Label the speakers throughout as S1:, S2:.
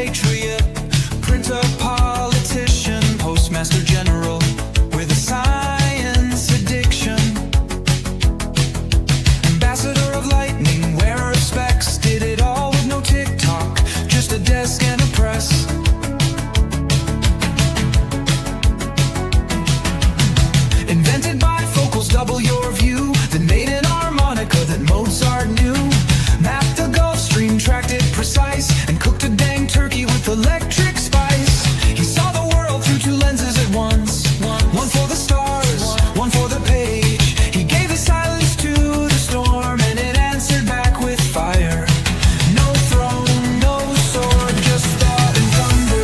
S1: patriot, printer, politician, postmaster general, with a science addiction. Ambassador of lightning, wearer of specs, did it all with no TikTok, just a desk and a press. Invented bifocals, double your view, then made an harmonica that Mozart knew. Mapped the Gulf Stream, tracked it precise, and cooked a dang turkey with electric spice. He saw the world through two lenses at once, one for the stars, one for the page. He gave his silence to the storm, and it answered back with fire. No throne, no sword, just thought and thunder.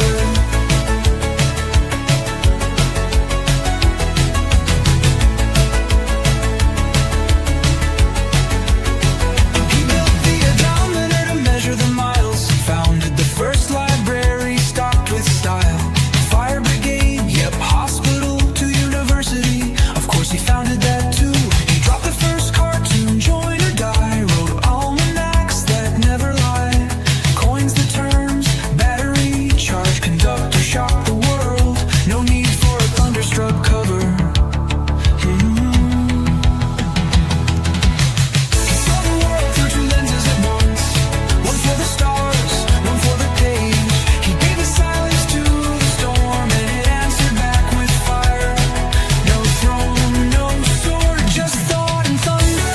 S1: He built the odometer to measure the miles, founded the first library stocked with style. Fire brigade, yep, hospital to university, of course he founded that too. He dropped the first cartoon, join or die, wrote almanacs that never lie. Coins the terms, battery, charge, conductor, shock the world. No need for a thunderstruck cover. He saw the world through two lenses at once, one for the stars, one for the page. He gave his silence to the storm, and it answered back with fire. No throne, no sword, just thought and thunder.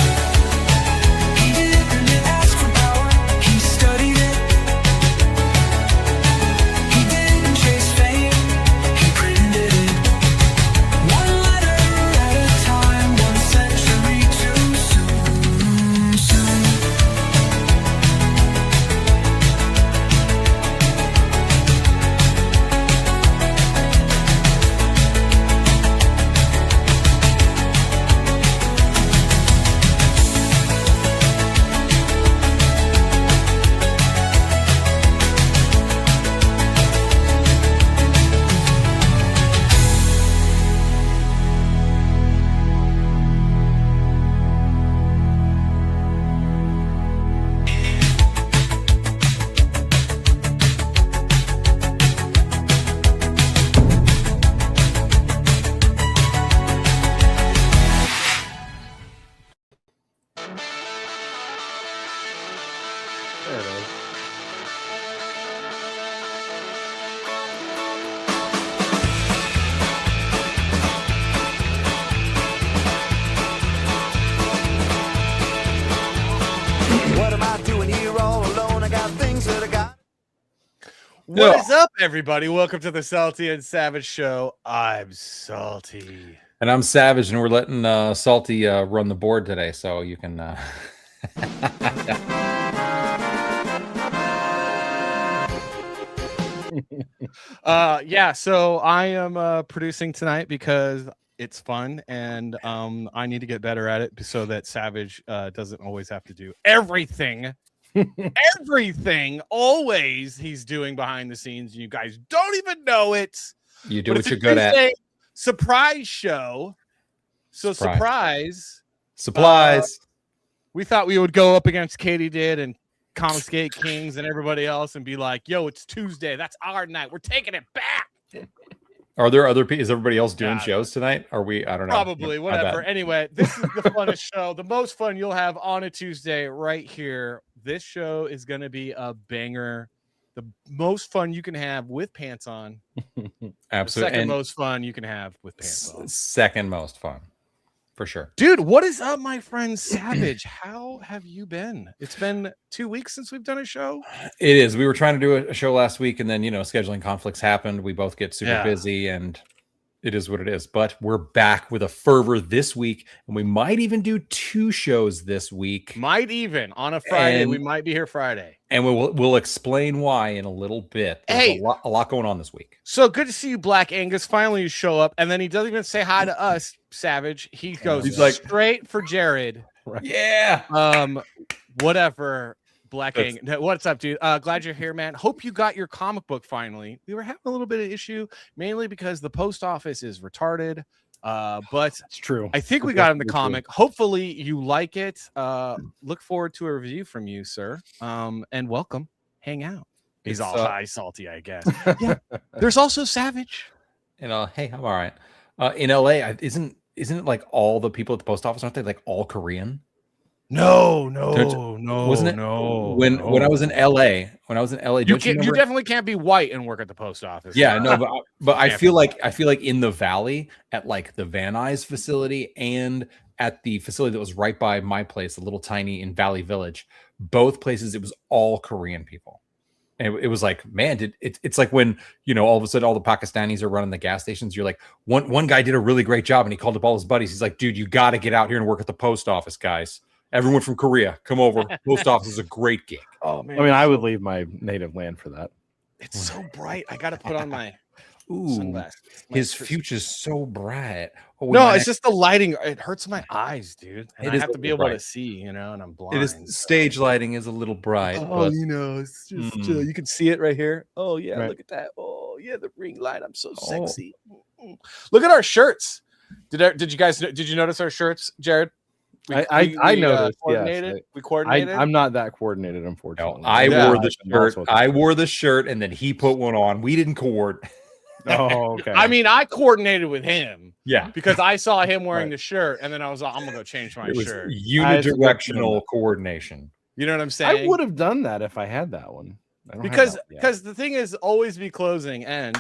S1: He didn't ask for power, he studied it. He didn't chase fame, he printed it. One letter at a time, 1 century too soon.
S2: There it is.
S3: What am I doing here all alone? I got things that I got.
S2: What is up, everybody? Welcome to the Salty and Savage Show. I'm Salty.
S4: And I'm Savage, and we're letting Salty run the board today, so you can.
S2: Yeah, so I am producing tonight because it's fun, and I need to get better at it so that Savage doesn't always have to do everything. Everything always he's doing behind the scenes, and you guys don't even know it.
S4: You do
S2: But
S4: what
S2: it's a
S4: you're good at.
S2: Tuesday surprise show. So
S4: Surprise.
S2: supplies. We thought we would go up against Katie did and Comicsgate Kings and everybody else and be like, yo, it's Tuesday. That's our night. We're taking it back.
S4: Are there other people? Is everybody else doing
S2: Yeah.
S4: shows tonight? Are we? I don't know.
S2: Probably,
S4: I
S2: whatever.
S4: bet.
S2: Anyway, this is the funnest show, the most fun you'll have on a Tuesday right here. This show is going to be a banger. The most fun you can have with pants on.
S4: Absolutely.
S2: Second
S4: And
S2: most fun you can have with pants on.
S4: second most fun, for sure.
S2: Dude, what is up, my friend Savage? How have you been? It's been 2 weeks since we've done a show.
S4: It is. We were trying to do a show last week, and then scheduling conflicts happened. We both get super busy, and it is what it is. But we're back with a fervor this week, and we might even do 2 shows this week.
S2: Might even on a Friday. We might be here Friday.
S4: And we'll explain why in a little bit. There's a lot going on this week.
S2: So good to see you, Black Angus. Finally, you show up, and then he doesn't even say hi to us, Savage. He goes
S4: He's like
S2: straight for Jared.
S4: Right. Yeah.
S2: Whatever. Black Angus. What's up, dude? Glad you're here, man. Hope you got your comic book finally. We were having a little bit of issue, mainly because the post office is retarded. But
S5: it's true.
S2: I think we got him the comic. Hopefully you like it. Look forward to a review from you, sir. And welcome. Hang out. He's
S4: It's,
S2: all high salty, I guess. Yeah. There's also Savage.
S4: Hey, I'm all right. In LA, isn't it like all the people at the post office, aren't they like all Korean?
S2: No,
S4: Wasn't it? When I was in LA,
S2: you definitely can't be white and work at the post office.
S4: Yeah, no, but I feel like in the Valley at like the Van Nuys facility and at the facility that was right by my place, a little tiny in Valley Village, both places it was all Korean people. And it was like, man, it's like when, all of a sudden all the Pakistanis are running the gas stations. You're like, one guy did a really great job and he called up all his buddies. He's like, dude, you got to get out here and work at the post office, guys. Everyone from Korea, come over. Post office is a great gig.
S2: Oh man,
S5: I mean, I would leave my native land for that.
S2: It's so bright. I got to put on my sunglasses.
S4: His future's so bright.
S2: No, it's just the lighting. It hurts my eyes, dude. And I have to be able to see, and I'm blind.
S4: It is stage lighting is a little bright.
S2: Oh, it's just you can see it right here. Oh yeah, right. Look at that. Oh yeah, the ring light. I'm so sexy. Look at our shirts. Did you notice our shirts, Jared?
S5: I noticed.
S2: Coordinated.
S5: Yes,
S2: we coordinated.
S5: I'm not that coordinated, unfortunately.
S4: No, I wore the shirt, and then he put one on. We didn't coordinate.
S5: Oh, okay.
S2: I mean, I coordinated with him.
S4: Yeah,
S2: because I saw him wearing the shirt, and then I was like, I'm gonna go change my shirt.
S4: Unidirectional coordination.
S2: You know what I'm saying?
S5: I would have done that if I had that one.
S2: Because the thing is, always be closing and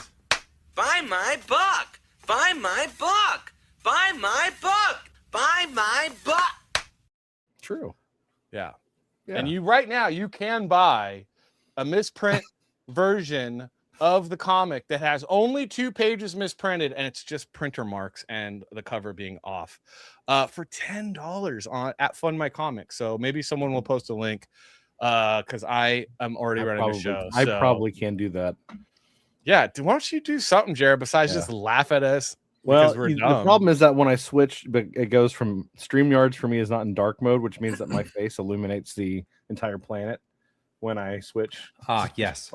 S3: buy my book. Buy my book. Buy my book. Buy my book.
S5: True.
S2: Yeah. And right now you can buy a misprint version of the comic that has only 2 pages misprinted, and it's just printer marks and the cover being off for $10 at Fund My Comics. So maybe someone will post a link because I am already running the show.
S5: I probably can do that.
S2: Yeah. Why don't you do something, Jared, besides just laugh at us?
S5: Well, the problem is that when I switch, but it goes from StreamYards for me is not in dark mode, which means that my face illuminates the entire planet when I switch.
S4: Yes.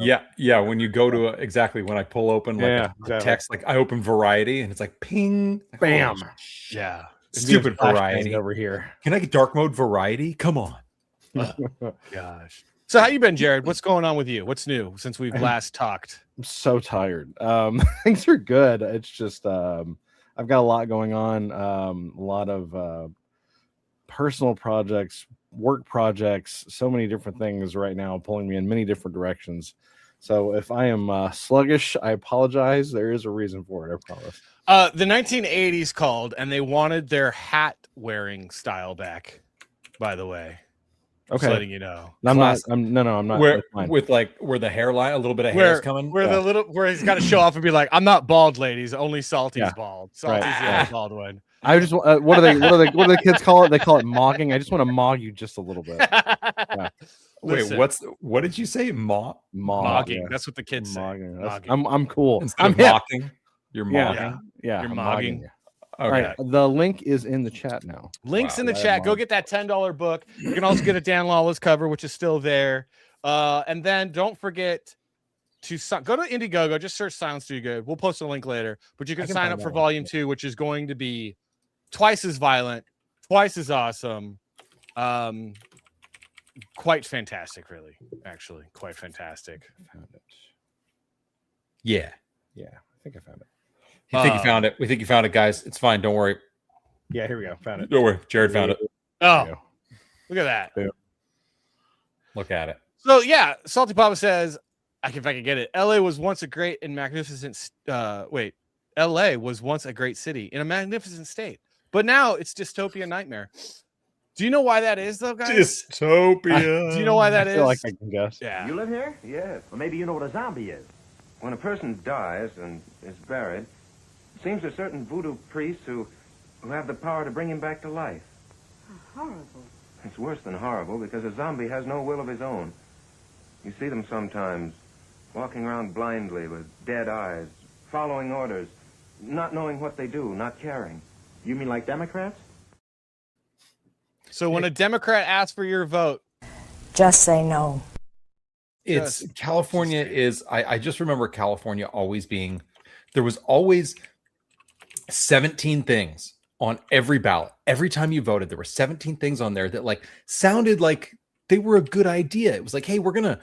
S4: Yeah. When you go to when I pull open a text, like I open Variety and it's like ping,
S5: bam.
S2: Yeah.
S4: Stupid Variety
S5: over here.
S4: Can I get dark mode Variety? Come on.
S2: Gosh. So how you been, Jared? What's going on with you? What's new since we've last talked?
S5: I'm so tired. Things are good. It's just I've got a lot going on. A lot of personal projects, work projects, so many different things right now pulling me in many different directions. So if I am sluggish, I apologize. There is a reason for it, I promise.
S2: The 1980s called and they wanted their hat wearing style back, by the way.
S5: Okay,
S2: just letting you know.
S5: I'm not. I'm not.
S4: Where the hairline, a little bit of hair is coming.
S2: Where he's got to show off and be like, "I'm not bald, ladies. Only Salty's bald. Salty's the only bald one."
S5: I just what do the kids call it? They call it mogging. I just want to mog you just a little bit.
S4: Wait, what did you say?
S2: Mogging. That's what the kids say.
S5: Mogging. I'm cool.
S4: I'm mocking. You're mogging.
S5: Yeah.
S2: You're mogging.
S5: Okay. All right, the link is in the chat now.
S2: Links in the chat. Go get that $10 book. You can also get a Dan Lawless cover, which is still there. And then don't forget to go to Indiegogo. Just search Sounds Too Good. We'll post a link later. But you can sign up for Volume 2, which is going to be twice as violent, twice as awesome. Quite fantastic, really. Actually, quite fantastic.
S5: I found it.
S4: Yeah.
S5: I think I found it.
S4: You think you found it? We think you found it, guys. It's fine. Don't worry.
S5: Yeah, here we go. Found it.
S4: Don't worry. Jared found it.
S2: Oh, look at that.
S5: Yeah.
S4: Look at it.
S2: So, Salty Papa says, if I can get it, LA was once a great and magnificent. LA was once a great city in a magnificent state, but now it's dystopia nightmare. Do you know why that is, though, guys?
S4: Dystopia.
S2: Do you know why that
S5: I
S2: is?
S5: feel like I can guess.
S2: Yeah.
S6: You live here? Yes. Well, maybe you know what a zombie is. When a person dies and is buried, it seems there are certain voodoo priests who have the power to bring him back to life.
S7: Horrible.
S6: It's worse than horrible because a zombie has no will of his own. You see them sometimes walking around blindly with dead eyes, following orders, not knowing what they do, not caring.
S7: You mean like Democrats?
S2: So when a Democrat asks for your vote,
S8: just say no.
S4: It's California is, I just remember California always being, there was always 17 things on every ballot. Every time you voted, there were 17 things on there that sounded like they were a good idea. It was like, hey, we're gonna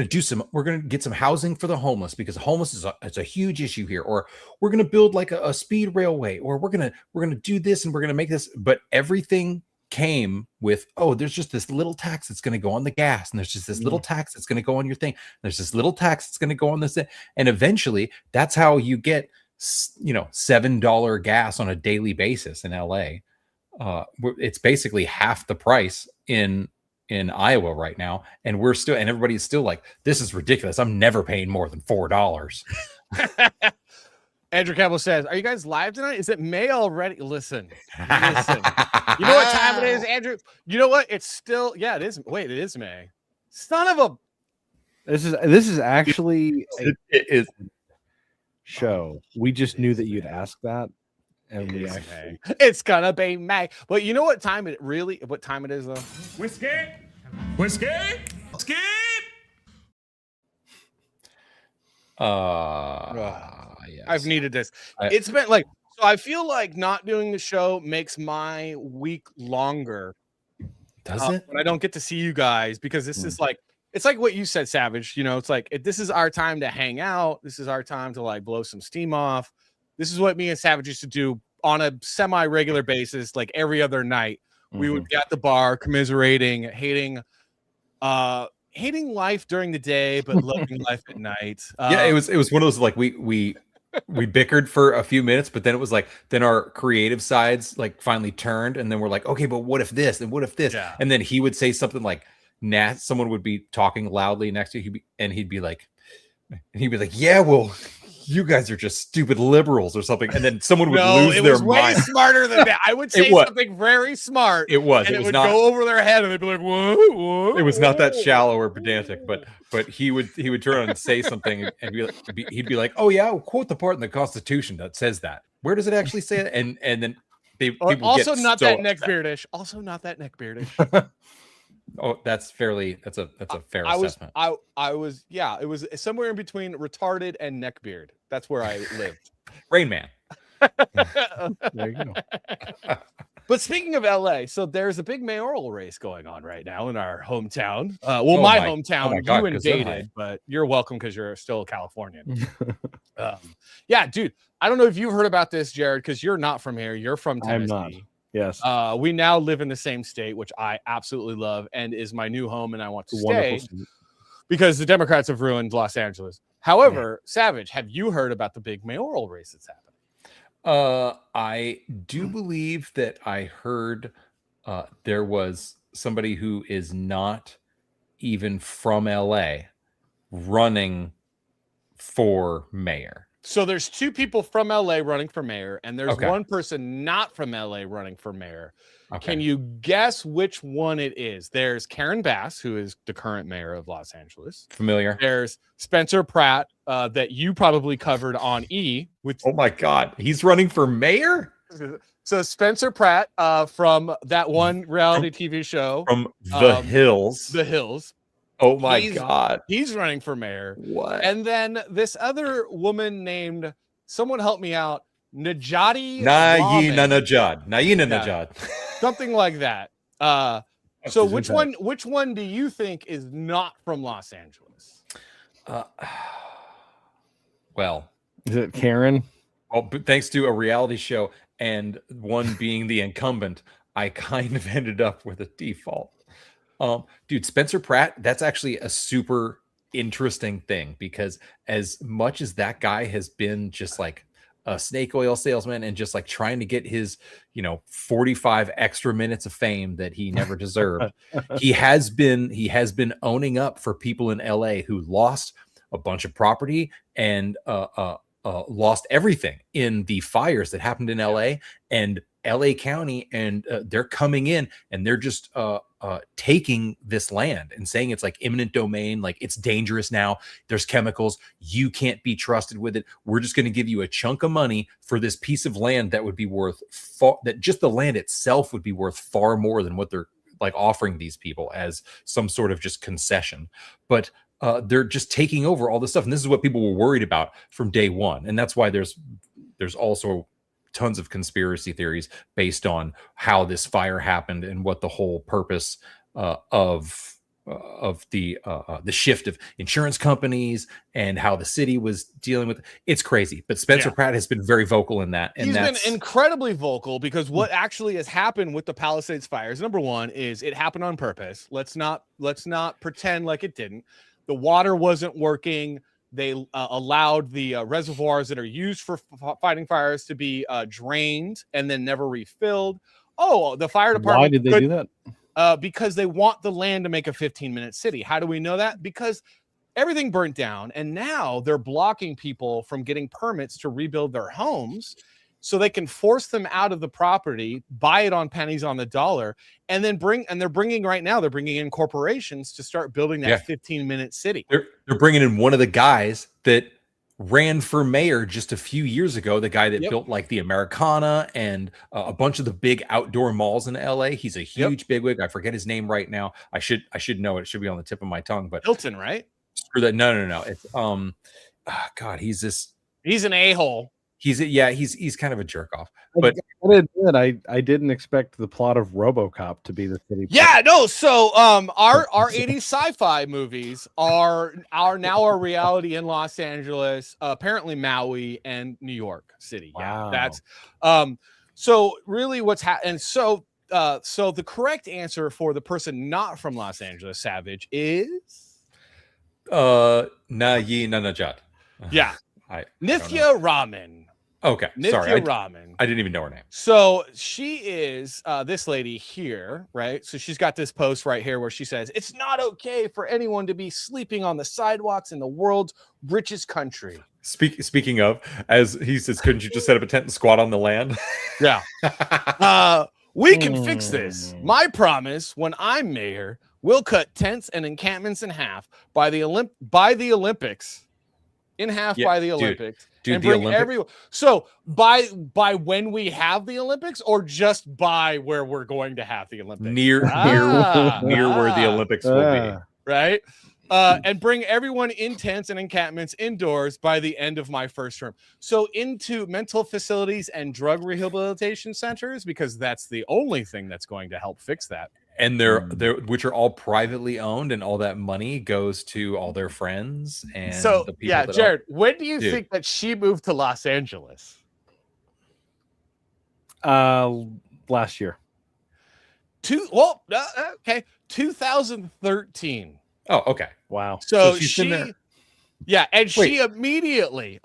S4: get some housing for the homeless because homeless is a huge issue here, or we're gonna build like a speed railway, or we're gonna do this and we're gonna make this. But everything came with, oh, there's just this little tax that's gonna go on the gas, and there's just this little tax that's gonna go on your thing. There's this little tax that's gonna go on this thing, and eventually that's how you get $7 gas on a daily basis in LA. It's basically half the price in Iowa right now, and everybody's still like, this is ridiculous. I'm never paying more than $4.
S2: Andrew Campbell says, are you guys live tonight? Is it May already? Listen. You know what time it is, Andrew? You know what? It's still, it is. Wait, it is May. Son of a.
S5: This is actually
S4: it is
S5: show. We just knew that you'd ask that. And
S2: it's gonna be May. But you know what time it is though?
S9: Whiskey.
S4: Yes.
S2: I've needed this. It's been like, so I feel like not doing the show makes my week longer.
S4: Does it?
S2: When I don't get to see you guys, because this is like, it's like what you said, Savage. It's like, this is our time to hang out. This is our time to like blow some steam off. This is what me and Savage used to do on a semi-regular basis, like every other night. We would be at the bar, commiserating, hating life during the day, but loving life at night.
S4: It was one of those like we bickered for a few minutes, but then it was like, then our creative sides like finally turned, and then we're like, okay, but what if this and what if this?
S2: Yeah.
S4: And then he would say something like, someone would be talking loudly next to you, and he'd be like, yeah, well, you guys are just stupid liberals or something, and then someone would lose their mind.
S2: Way smarter than that. I would say something very smart.
S4: It was.
S2: And
S4: it
S2: would
S4: not
S2: go over their head, and they'd be like, "Whoa!"
S4: It was not that shallow or pedantic, but he would turn on and say something, and he'd be like, "Oh yeah, I'll quote the part in the Constitution that says that. Where does it actually say it?" And then people
S2: also
S4: get
S2: not
S4: so
S2: that
S4: upset.
S2: neckbeardish. Also not that neckbeardish.
S4: Oh, that's fair assessment.
S2: I was it was somewhere in between retarded and neckbeard. That's where I lived.
S4: Rain Man.
S5: There you go.
S2: But speaking of LA, so there's a big mayoral race going on right now in our hometown. My hometown.
S4: my God,
S2: you invaded, but you're welcome because you're still a Californian. Dude, I don't know if you've heard about this, Jared, because you're not from here. You're from Tennessee.
S5: I'm not. Yes.
S2: We now live in the same state, which I absolutely love and is my new home, and I want to stay because the Democrats have ruined Los Angeles. However, Savage, have you heard about the big mayoral race that's happening?
S4: I do believe that I heard there was somebody who is not even from LA running for mayor.
S2: So there's two people from LA running for mayor, and there's
S4: Okay.
S2: one person not from LA running for mayor.
S4: Okay.
S2: Can you guess which one it is? There's Karen Bass, who is the current mayor of Los Angeles.
S4: Familiar?
S2: There's Spencer Pratt, that you probably covered on E.
S4: Oh my God, he's running for mayor?
S2: So Spencer Pratt, from that one reality TV show,
S4: From The Hills.
S2: The Hills.
S4: Oh my God.
S2: He's running for mayor.
S4: What?
S2: And then this other woman named, someone help me out, Najati
S4: Najad.
S2: something like that. So which one do you think is not from Los Angeles?
S4: Well,
S5: Is it Karen?
S4: well, but thanks to a reality show and one being the incumbent, I kind of ended up with a default. Dude, Spencer Pratt, that's actually a super interesting thing, because as much as that guy has been just like a snake oil salesman and just like trying to get his 45 extra minutes of fame that he never deserved, he has been owning up for people in LA who lost a bunch of property and lost everything in the fires that happened in LA and LA County, and they're coming in and they're just taking this land and saying it's like eminent domain, like it's dangerous now. There's chemicals. You can't be trusted with it. We're just going to give you a chunk of money for this piece of land that would be worth that just the land itself would be worth far more than what they're like offering these people as some sort of just concession. But they're just taking over all this stuff. And this is what people were worried about from day one. And that's why there's also tons of conspiracy theories based on how this fire happened and what the whole purpose of the shift of insurance companies and how the city was dealing with it's crazy. But Spencer Pratt has been very vocal in that, and
S2: he's been incredibly vocal because what actually has happened with the Palisades fires, number one, is it happened on purpose. Let's not pretend like it didn't. The water wasn't working. They allowed the reservoirs that are used for fighting fires to be drained and then never refilled. Oh, the fire department.
S5: Why did they do that?
S2: Because they want the land to make a 15-minute city. How do we know that? Because everything burnt down, and now they're blocking people from getting permits to rebuild their homes so they can force them out of the property, buy it on pennies on the dollar, and then they're bringing in corporations to start building that 15-minute city.
S4: They're bringing in one of the guys that ran for mayor just a few years ago, the guy that built like the Americana and a bunch of the big outdoor malls in LA. He's a huge bigwig. I forget his name right now. I should know it. It should be on the tip of my tongue, but
S2: Hilton, right?
S4: Screw that. No. It's God, he's
S2: an a-hole.
S4: He's kind of a jerk off. But
S5: I didn't expect the plot of RoboCop to be the city.
S2: Yeah, no. So our 80s sci-fi movies are now a reality in Los Angeles, apparently Maui and New York City.
S5: Wow.
S2: Yeah, that's so really what's happening. So the correct answer for the person not from Los Angeles, Savage, is
S4: Nayi Nanajat.
S2: Yeah. Nithya Raman.
S4: Okay,
S2: Nithya
S4: sorry.
S2: Raman.
S4: I didn't even know her name.
S2: So she is this lady here, right? So she's got this post right here where she says, it's not okay for anyone to be sleeping on the sidewalks in the world's richest country.
S4: Speaking of, as he says, couldn't you just set up a tent and squat on the land?
S2: Yeah. We can fix this. My promise, when I'm mayor, we'll cut tents and encampments in half by the Olympics. In half by the Olympics.
S4: Dude,
S2: and
S4: the
S2: bring
S4: Olympics.
S2: everyone. So by when we have the Olympics, or just by where we're going to have the Olympics?
S4: Near where the Olympics will be.
S2: Right? And bring everyone in tents and encampments indoors by the end of my first term. So into mental facilities and drug rehabilitation centers, because that's the only thing that's going to help fix that.
S4: And they're which are all privately owned, and all that money goes to all their friends and
S2: so
S4: the people that
S2: Jared, when do you think that she moved to Los Angeles?
S5: Last year.
S2: 2013.
S4: Oh, okay.
S5: Wow.
S2: So
S4: she's
S2: she
S4: been there.
S2: Yeah, and she immediately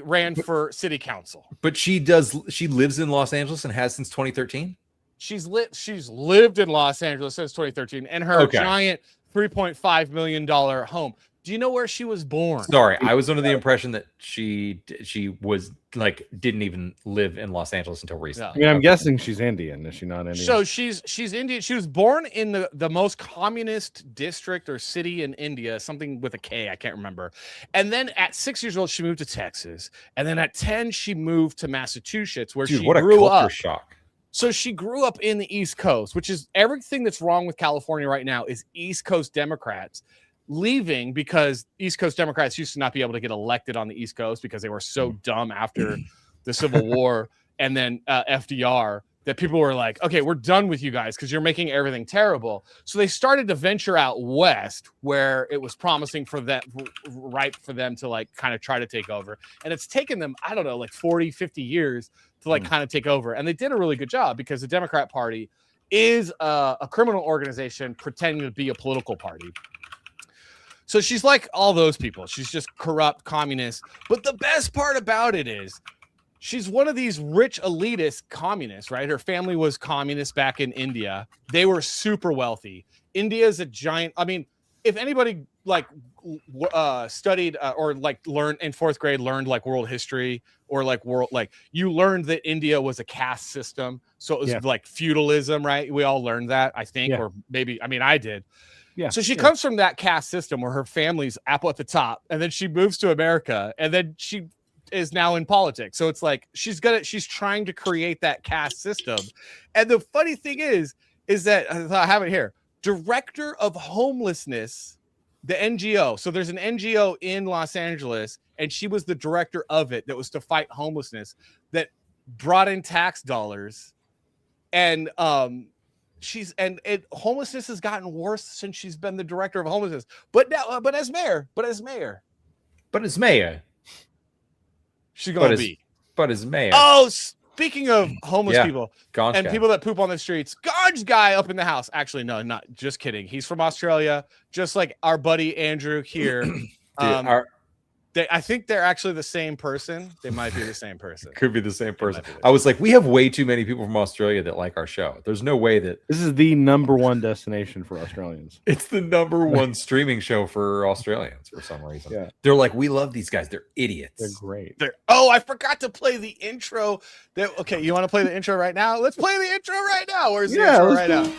S2: ran for city council.
S4: But she lives in Los Angeles and has since 2013.
S2: She's lived in Los Angeles since 2013, and her giant $3.5 million home. Do you know where she was born?
S4: Sorry, I was under the impression that she was like didn't even live in Los Angeles until recently.
S5: I mean, I'm guessing she's Indian. Is she not Indian?
S2: So she's Indian. She was born in the most communist district or city in India, something with a K, I can't remember. And then at 6 years old, she moved to Texas. And then at 10, she moved to Massachusetts, where she grew up.
S4: Shock.
S2: So she grew up in the East Coast, which is everything that's wrong with California right now is East Coast Democrats leaving, because East Coast Democrats used to not be able to get elected on the East Coast because they were so dumb after the Civil War and then FDR, that people were like, okay, we're done with you guys because you're making everything terrible. So they started to venture out west, where it was promising for them, right for them to like kind of try to take over. And it's taken them, I don't know, like 40, 50 years to like kind of take over. And they did a really good job, because the Democrat Party is a criminal organization pretending to be a political party. So she's like all those people. She's just corrupt, communist. But the best part about it is she's one of these rich elitist communists, right? Her family was communist back in India. They were super wealthy. India is a giant. I mean, if anybody like studied or like learned in fourth grade, learned like world history or like you learned that India was a caste system. So it was like feudalism, right? We all learned that, I think, or maybe, I mean, I did. Yeah. So she comes from that caste system where her family's up at the top, and then she moves to America, and then she is now in politics. So it's like she's trying to create that caste system. And the funny thing is that I have it here. Director of Homelessness, the NGO. So there's an NGO in Los Angeles, and she was the director of it that was to fight homelessness, that brought in tax dollars. And homelessness has gotten worse since she's been the director of homelessness. But now, but as mayor, she's gonna be.
S4: But as mayor.
S2: Oh, speaking of homeless people
S4: Ganj
S2: and
S4: guy.
S2: people that poop on the streets, Ganj guy up in the house. Actually, no, not just kidding. He's from Australia, just like our buddy Andrew here. I think they're actually the same person. They might be the same person.
S4: Could be the same person. I was like, we have way too many people from Australia that like our show. There's no way that
S5: this is the #1 destination for Australians.
S4: It's the #1 streaming show for Australians for some reason.
S5: Yeah.
S4: They're like, we love these guys. They're idiots.
S5: They're great.
S2: Oh, I forgot to play the intro. Okay, you want to play the intro right now? Let's play the intro right now. Where's the intro right now?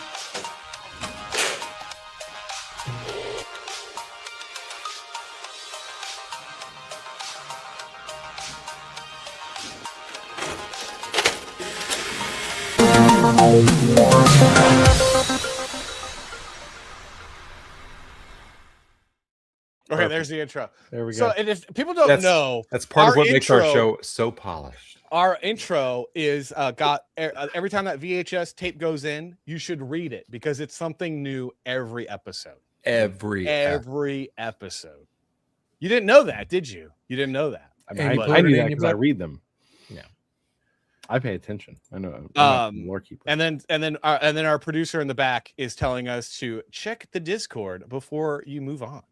S2: Okay, there's the intro.
S5: There we go.
S2: So, and if people don't know,
S4: that's part of what makes our show so polished.
S2: Our intro is every time that VHS tape goes in, you should read it because it's something new every episode.
S4: Every
S2: episode. You didn't know that, did you? You didn't know that.
S5: I mean, I knew that because I read them.
S2: Yeah,
S5: I pay attention. I know. Lore keeper.
S2: And then our producer in the back is telling us to check the Discord before you move on.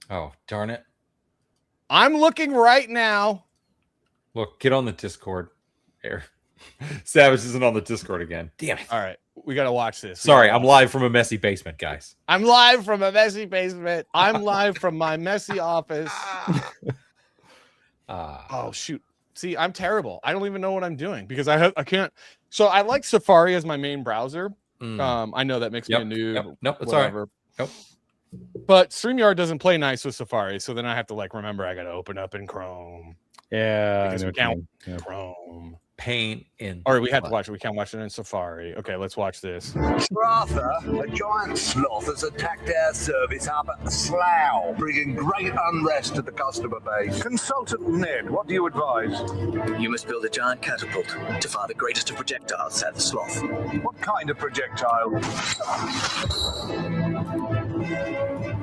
S4: Oh, darn it.
S2: I'm looking right now.
S4: Look, get on the Discord. Here. Savage isn't on the Discord again. Damn it.
S2: All right. We got to watch this.
S4: Sorry, I'm live from a messy basement, guys.
S2: I'm live from a messy basement. I'm live from my messy office. Oh, shoot. See, I'm terrible. I don't even know what I'm doing because I can't. So I like Safari as my main browser. I know that makes me a noob.
S4: Nope, that's
S2: whatever.
S4: all right. Nope.
S2: But StreamYard doesn't play nice with Safari, so then I have to remember I got to open up in Chrome.
S5: Yeah,
S2: because we can't Chrome.
S4: Pain in.
S2: Or we have to watch it. We can't watch it in Safari. Okay, let's watch this.
S9: Arthur, a giant sloth has attacked our service up at the Slough, bringing great unrest to the customer base. Consultant Ned, what do you advise?
S10: You must build a giant catapult to fire the greatest of projectiles at the sloth.
S9: What kind of projectile?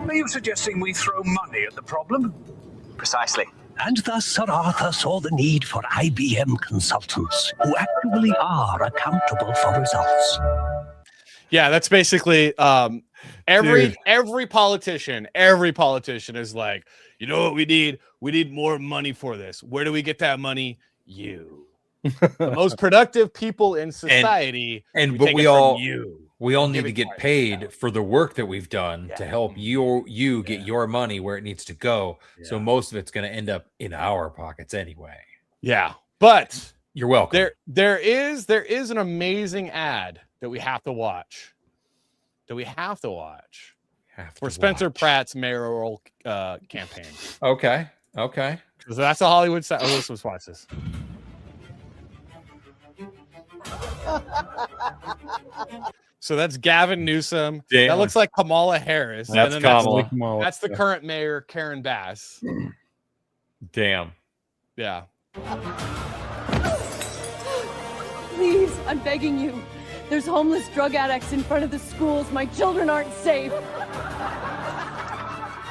S9: Are you suggesting we throw money at the problem?
S10: Precisely.
S11: And thus Sir Arthur saw the need for IBM consultants who actually are accountable for results.
S2: Yeah, that's basically every politician is like, you know what we need? We need more money for this. Where do we get that money? You. The most productive people in society.
S4: But we all need to get paid for the work that we've done to help you get your money where it needs to go. Yeah. So most of it's going to end up in our pockets anyway.
S2: Yeah, but
S4: you're welcome.
S2: There is an amazing ad that we have to watch. For Spencer Pratt's mayoral campaign.
S4: Okay.
S2: So that's a Hollywood side. Oh, let's watch this. So that's Gavin Newsom.
S4: Damn.
S2: That looks like Kamala Harris.
S4: That's
S2: and then
S4: Kamala.
S2: That's the current mayor, Karen Bass.
S4: Damn.
S2: Yeah.
S12: Please, I'm begging you. There's homeless drug addicts in front of the schools. My children aren't safe.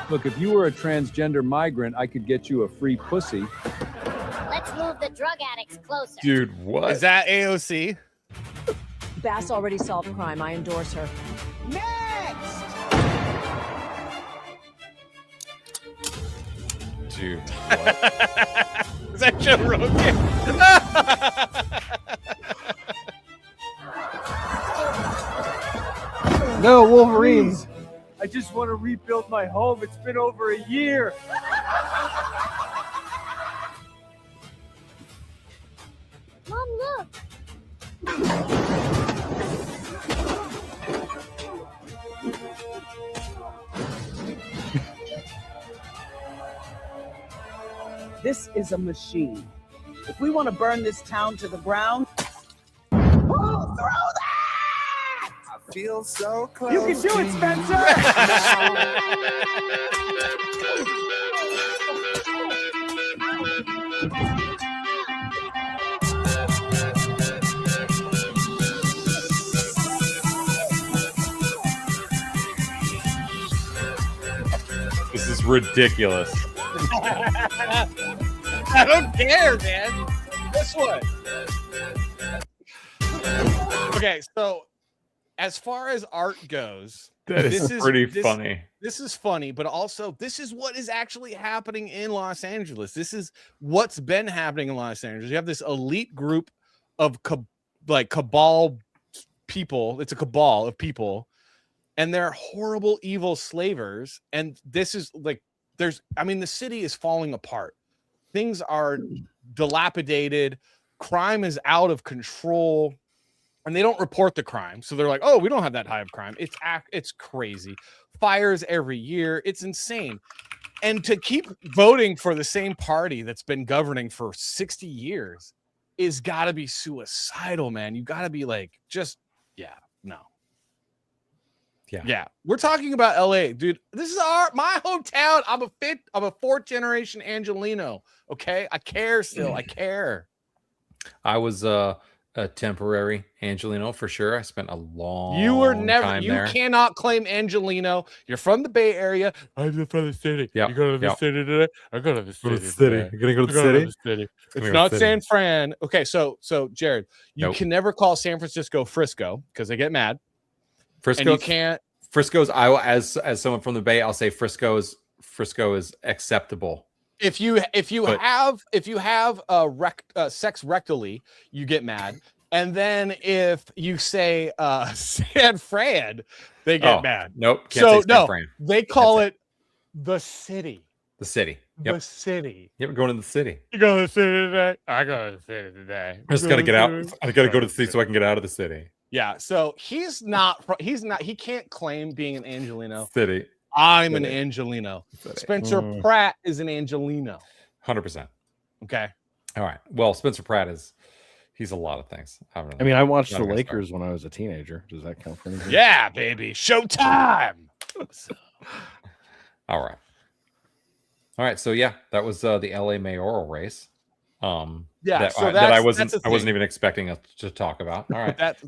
S13: Look, if you were a transgender migrant, I could get you a free pussy.
S14: Let's move the drug addicts closer.
S4: Dude, what?
S2: Is that AOC?
S12: Bass already solved crime. I endorse her.
S14: Next!
S4: Dude, what?
S2: Is that Joe Rogan?
S5: No, Wolverines.
S13: I just want to rebuild my home. It's been over a year.
S14: Mom, look.
S15: This is a machine. If we want to burn this town to the ground,
S14: Throw that!
S9: I feel so close.
S15: you can do it, Spencer!
S4: ridiculous.
S2: I don't care, man. This one. Okay, so as far as art goes,
S4: that is pretty funny.
S2: This is funny, but also this is what is actually happening in Los Angeles. This is what's been happening in Los Angeles. You have this elite group of cabal people. It's a cabal of people, and they're horrible, evil slavers. And this is like, the city is falling apart. Things are dilapidated. Crime is out of control. And they don't report the crime. So they're like, oh, we don't have that high of crime. It's crazy. Fires every year. It's insane. And to keep voting for the same party that's been governing for 60 years is got to be suicidal, man. You got to be like, no. Yeah. We're talking about LA, dude. This is my hometown. I'm a fourth generation Angelino. Okay. I care still. I care.
S4: I was a temporary Angelino for sure. I spent a long time there.
S2: You cannot claim Angelino. You're from the Bay Area. I'm from the city.
S4: Yeah.
S2: You go to the city today? I go to the city.
S4: You're gonna go to the city?
S2: It's not San Fran. Okay, so Jared, you can never call San Francisco Frisco because they get mad.
S4: Frisco,
S2: and you can't.
S4: Frisco's. As someone from the Bay, I'll say Frisco is acceptable.
S2: If you have sex rectally, you get mad. And then if you say San Fran, they get mad.
S4: Nope. Can't say San Fran.
S2: They call it the city.
S4: The city. Yep.
S2: The city.
S4: Yep, we're going to the city.
S2: You go to the city today? I go to the city today.
S4: I just got to get out. I got to go to the city so I can get out of the city.
S2: Yeah. So he can't claim being an Angelino.
S4: City.
S2: I'm an Angelino. Spencer Pratt is an Angelino.
S4: 100%.
S2: Okay.
S4: All right. Well, Spencer Pratt he's a lot of things.
S5: I watched the Lakers when I was a teenager. Does that count for anything?
S2: Yeah, baby. Showtime.
S4: All right. So yeah, that was the LA mayoral race. I wasn't even expecting us to talk about. All right.
S2: That's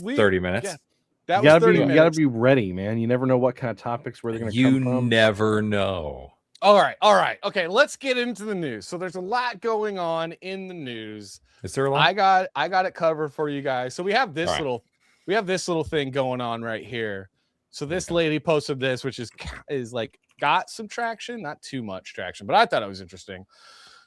S4: 30 minutes.
S5: Yeah. You gotta be ready, man. You never know what kind of topics where they're gonna come from.
S4: You never know.
S2: All right. Okay, let's get into the news. So there's a lot going on in the news.
S4: Is there a lot?
S2: I got it covered for you guys. So we have this little thing going on right here. So this lady posted this, which is like got some traction, not too much traction, but I thought it was interesting.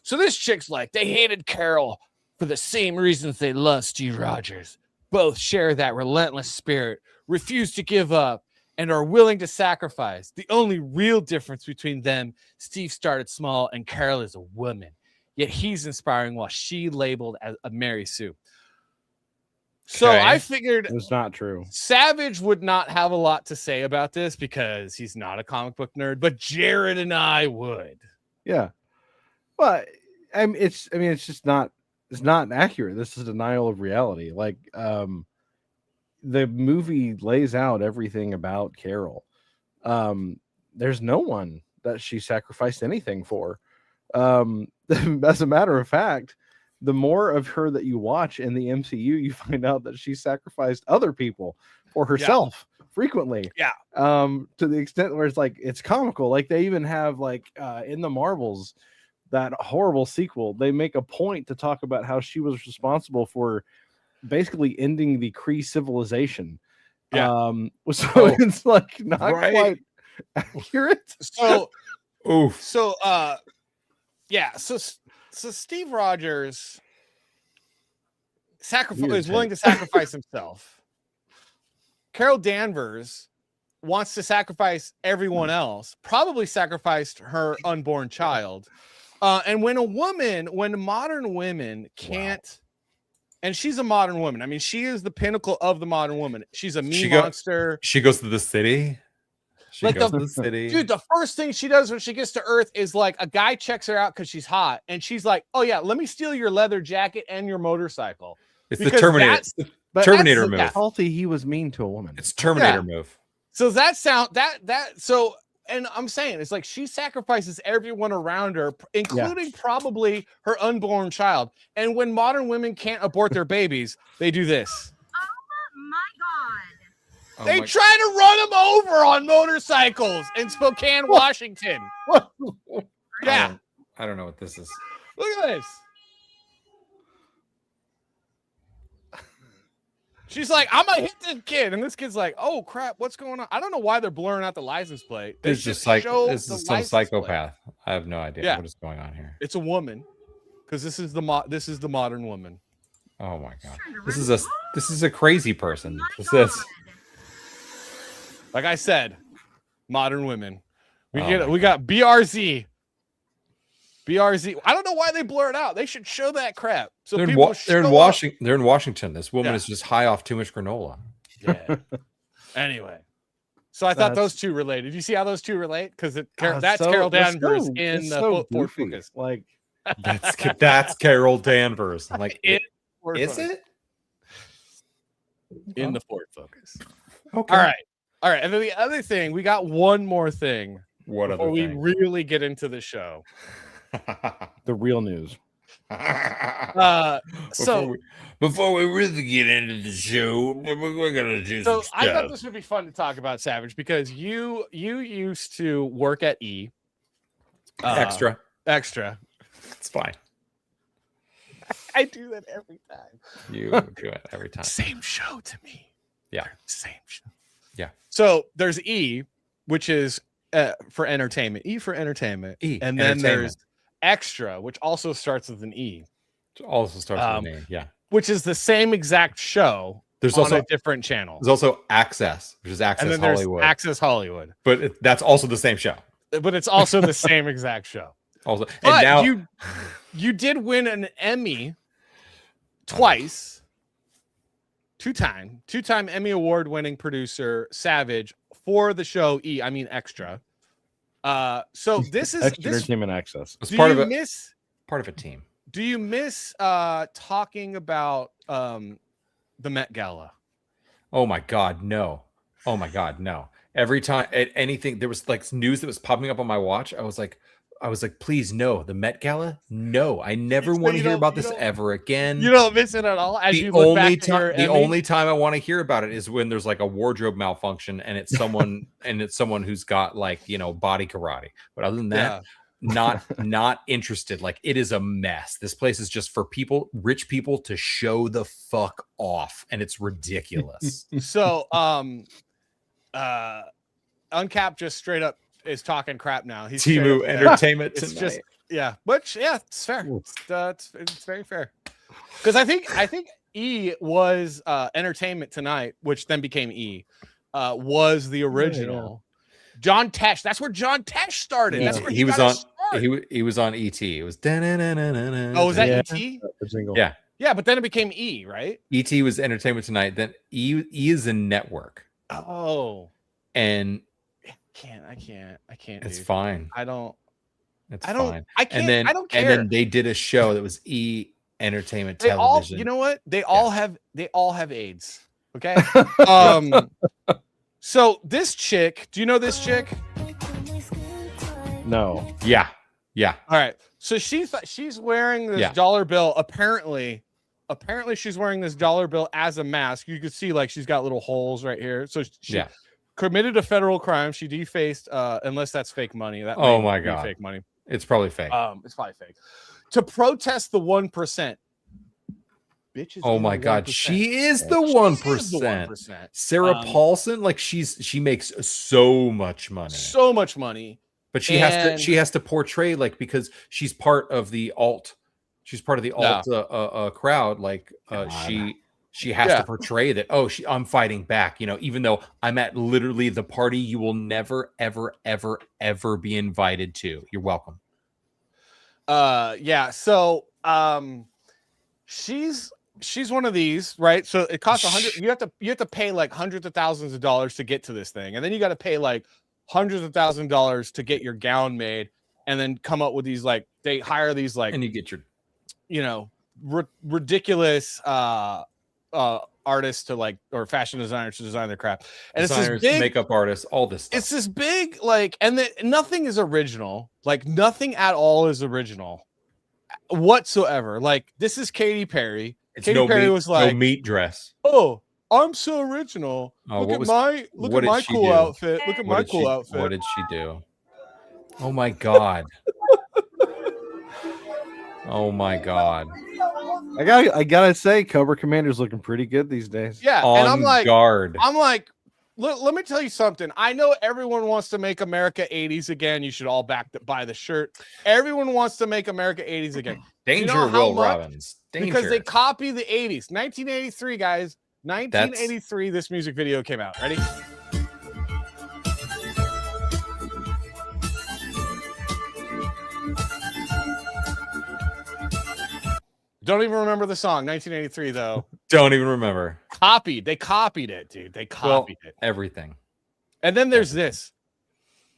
S2: So this chick's like, they hated Carol for the same reasons they love Steve Rogers. Both share that relentless spirit, refuse to give up, and are willing to sacrifice. The only real difference between them, Steve started small and Carol is a woman. Yet he's inspiring while she labeled as a Mary Sue. So I figured
S5: it's not true.
S2: Savage would not have a lot to say about this because he's not a comic book nerd, but Jared and I would.
S5: Yeah. But it's just not, it's not accurate. This is denial of reality. Like, the movie lays out everything about Carol. There's no one that she sacrificed anything for. As a matter of fact, the more of her that you watch in the MCU, you find out that she sacrificed other people for herself frequently.
S2: Yeah.
S5: To the extent where it's comical. Like they even have in the Marvels, that horrible sequel, they make a point to talk about how she was responsible for basically ending the Kree civilization.
S2: Yeah.
S5: It's like not quite accurate.
S2: So Steve Rogers is willing to sacrifice himself. Carol Danvers wants to sacrifice everyone else, probably sacrificed her unborn child. And when modern women can't, and she's a modern woman. I mean, she is the pinnacle of the modern woman. She's a monster.
S4: She goes to the city. She goes to the city.
S2: Dude, the first thing she does when she gets to Earth is like a guy checks her out because she's hot. And she's like, oh yeah, let me steal your leather jacket and your motorcycle.
S4: It's the Terminator move.
S5: Faulty, he was mean to a woman.
S4: It's Terminator move.
S2: So and I'm saying it's like she sacrifices everyone around her, including probably her unborn child. And when modern women can't abort their babies, they do this.
S16: Oh my God.
S2: They try to run him over on motorcycles in Spokane, Washington. Yeah.
S4: I don't know what this is.
S2: Look at this. She's like, I'm gonna hit this kid, and this kid's like, "Oh crap, what's going on?" I don't know why they're blurring out the license plate.
S4: This is some psychopath. I have no idea what is going on here.
S2: It's a woman, because this is the modern woman.
S4: Oh my god, this is a crazy person. This is,
S2: like I said, modern women. We got BRZ. BRZ. I don't know why they blur it out. They should show that crap. So
S4: they're in Washington. This woman is just high off too much granola.
S2: Yeah. Anyway, so I thought those two related. You see how those two relate? Because that's Carol Danvers in the Ford Focus.
S5: Like
S4: that's Carol Danvers. I'm like, is it
S2: in the Ford Focus?
S4: Okay.
S2: All right. And then the other thing, we got one more thing.
S4: What
S2: before we really get into the show?
S5: The real news.
S4: Before we really get into the show, we're gonna do some stuff.
S2: I thought this would be fun to talk about, Savage, because you used to work at E.
S4: Extra.
S2: It's
S4: fine.
S2: I do that every time.
S4: You do it every time.
S2: Same show to me.
S4: Yeah.
S2: Same show.
S4: Yeah.
S2: So there's E, which is for entertainment. E for entertainment. And then there's Extra, which also starts with an E.
S4: Which also starts with an E, yeah.
S2: Which is the same exact show.
S4: There's
S2: on
S4: also
S2: a different channel.
S4: There's also Access, which is Access
S2: and then
S4: Hollywood.
S2: There's Access Hollywood.
S4: But that's also the same show.
S2: But it's also the same exact show.
S4: Also,
S2: but
S4: and now
S2: you did win an Emmy twice. Two-time Emmy award-winning producer Savage for the show E. I mean Extra. So this is
S5: Entertainment Access.
S4: It's part of a team.
S2: Do you miss talking about the Met Gala?
S4: Oh my God, no. Oh my God, no. Every time at anything there was like news that was popping up on my watch, I was like, please no. The Met Gala? No, I never want to hear about this ever again.
S2: You don't miss it at all.
S4: The only time I want to hear about it is when there's like a wardrobe malfunction and it's someone who's got like, body karate. But other than that, not interested. Like, it is a mess. This place is just for rich people to show the fuck off, and it's ridiculous.
S2: So Uncapped just straight up is talking crap now. He's
S4: Timu Entertainment
S2: it's
S4: tonight.
S2: just it's fair. It's very fair. Because I think E was Entertainment Tonight, which then became E, was the original. Yeah. John Tesh. That's where John Tesh started. That's where
S4: he was on. He was on ET. It was.
S2: Oh, was that ET?
S4: Yeah.
S2: Yeah, but then it became E, right?
S4: ET was Entertainment Tonight. Then E is a network.
S2: Oh.
S4: And
S2: I can't.
S4: It's fine.
S2: I don't.
S4: It's fine.
S2: I can't. I don't care.
S4: And then they did a show that was E Entertainment Television.
S2: You know what? They all have AIDS. Okay. So this chick. Do you know this chick?
S5: No.
S4: Yeah.
S2: All right. So she's wearing this dollar bill. Apparently she's wearing this dollar bill as a mask. You could see like she's got little holes right here. So she committed a federal crime. She defaced, unless that's fake money. That
S4: my God,
S2: fake money.
S4: It's probably fake.
S2: It's probably fake. To protest the 1%. Bitches.
S4: Oh my God, she is the 1%. Sarah Paulson, like she makes so much money. But she has to portray like, because she's part of the alt. She's part of the alt crowd. Like she has to portray that. Oh, I'm fighting back. Even though I'm at literally the party you will never, ever, ever, ever be invited to. You're welcome.
S2: So she's one of these, right? So it costs $100. You have to pay like hundreds of thousands of dollars to get to this thing, and then you got to pay like hundreds of thousands of dollars to get your gown made, and then come up with these like they hire these like,
S4: and you get your
S2: ridiculous artists to like, or fashion designers to design their crap, and
S4: designers,
S2: it's this big
S4: makeup artists, all this stuff.
S2: It's this big like, and nothing is original. Like nothing at all is original whatsoever. Like this is Katy Perry. Katy Perry was like,
S4: no meat dress.
S2: Oh, I'm so original.
S4: Oh,
S2: Look
S4: what
S2: at
S4: was-
S2: my
S4: what did she
S2: cool
S4: do?
S2: outfit. Look at
S4: What
S2: my
S4: did
S2: cool
S4: she-
S2: outfit.
S4: What did she do? Oh my god. Oh my god.
S5: I gotta say, Cobra Commander's looking pretty good these days.
S2: Yeah,
S4: On
S2: and I'm like,
S4: guard.
S2: let me tell you something. I know everyone wants to make America 80s again. You should all buy the shirt. Everyone wants to make America 80s again.
S4: Danger,
S2: you know how
S4: Will
S2: much?
S4: Robbins. Danger.
S2: Because they copy the 80s. 1983, guys. 1983, this music video came out. Ready? Don't even remember the song. 1983, though.
S4: Don't even remember.
S2: They copied it, dude. They copied it.
S4: Everything.
S2: And then there's this.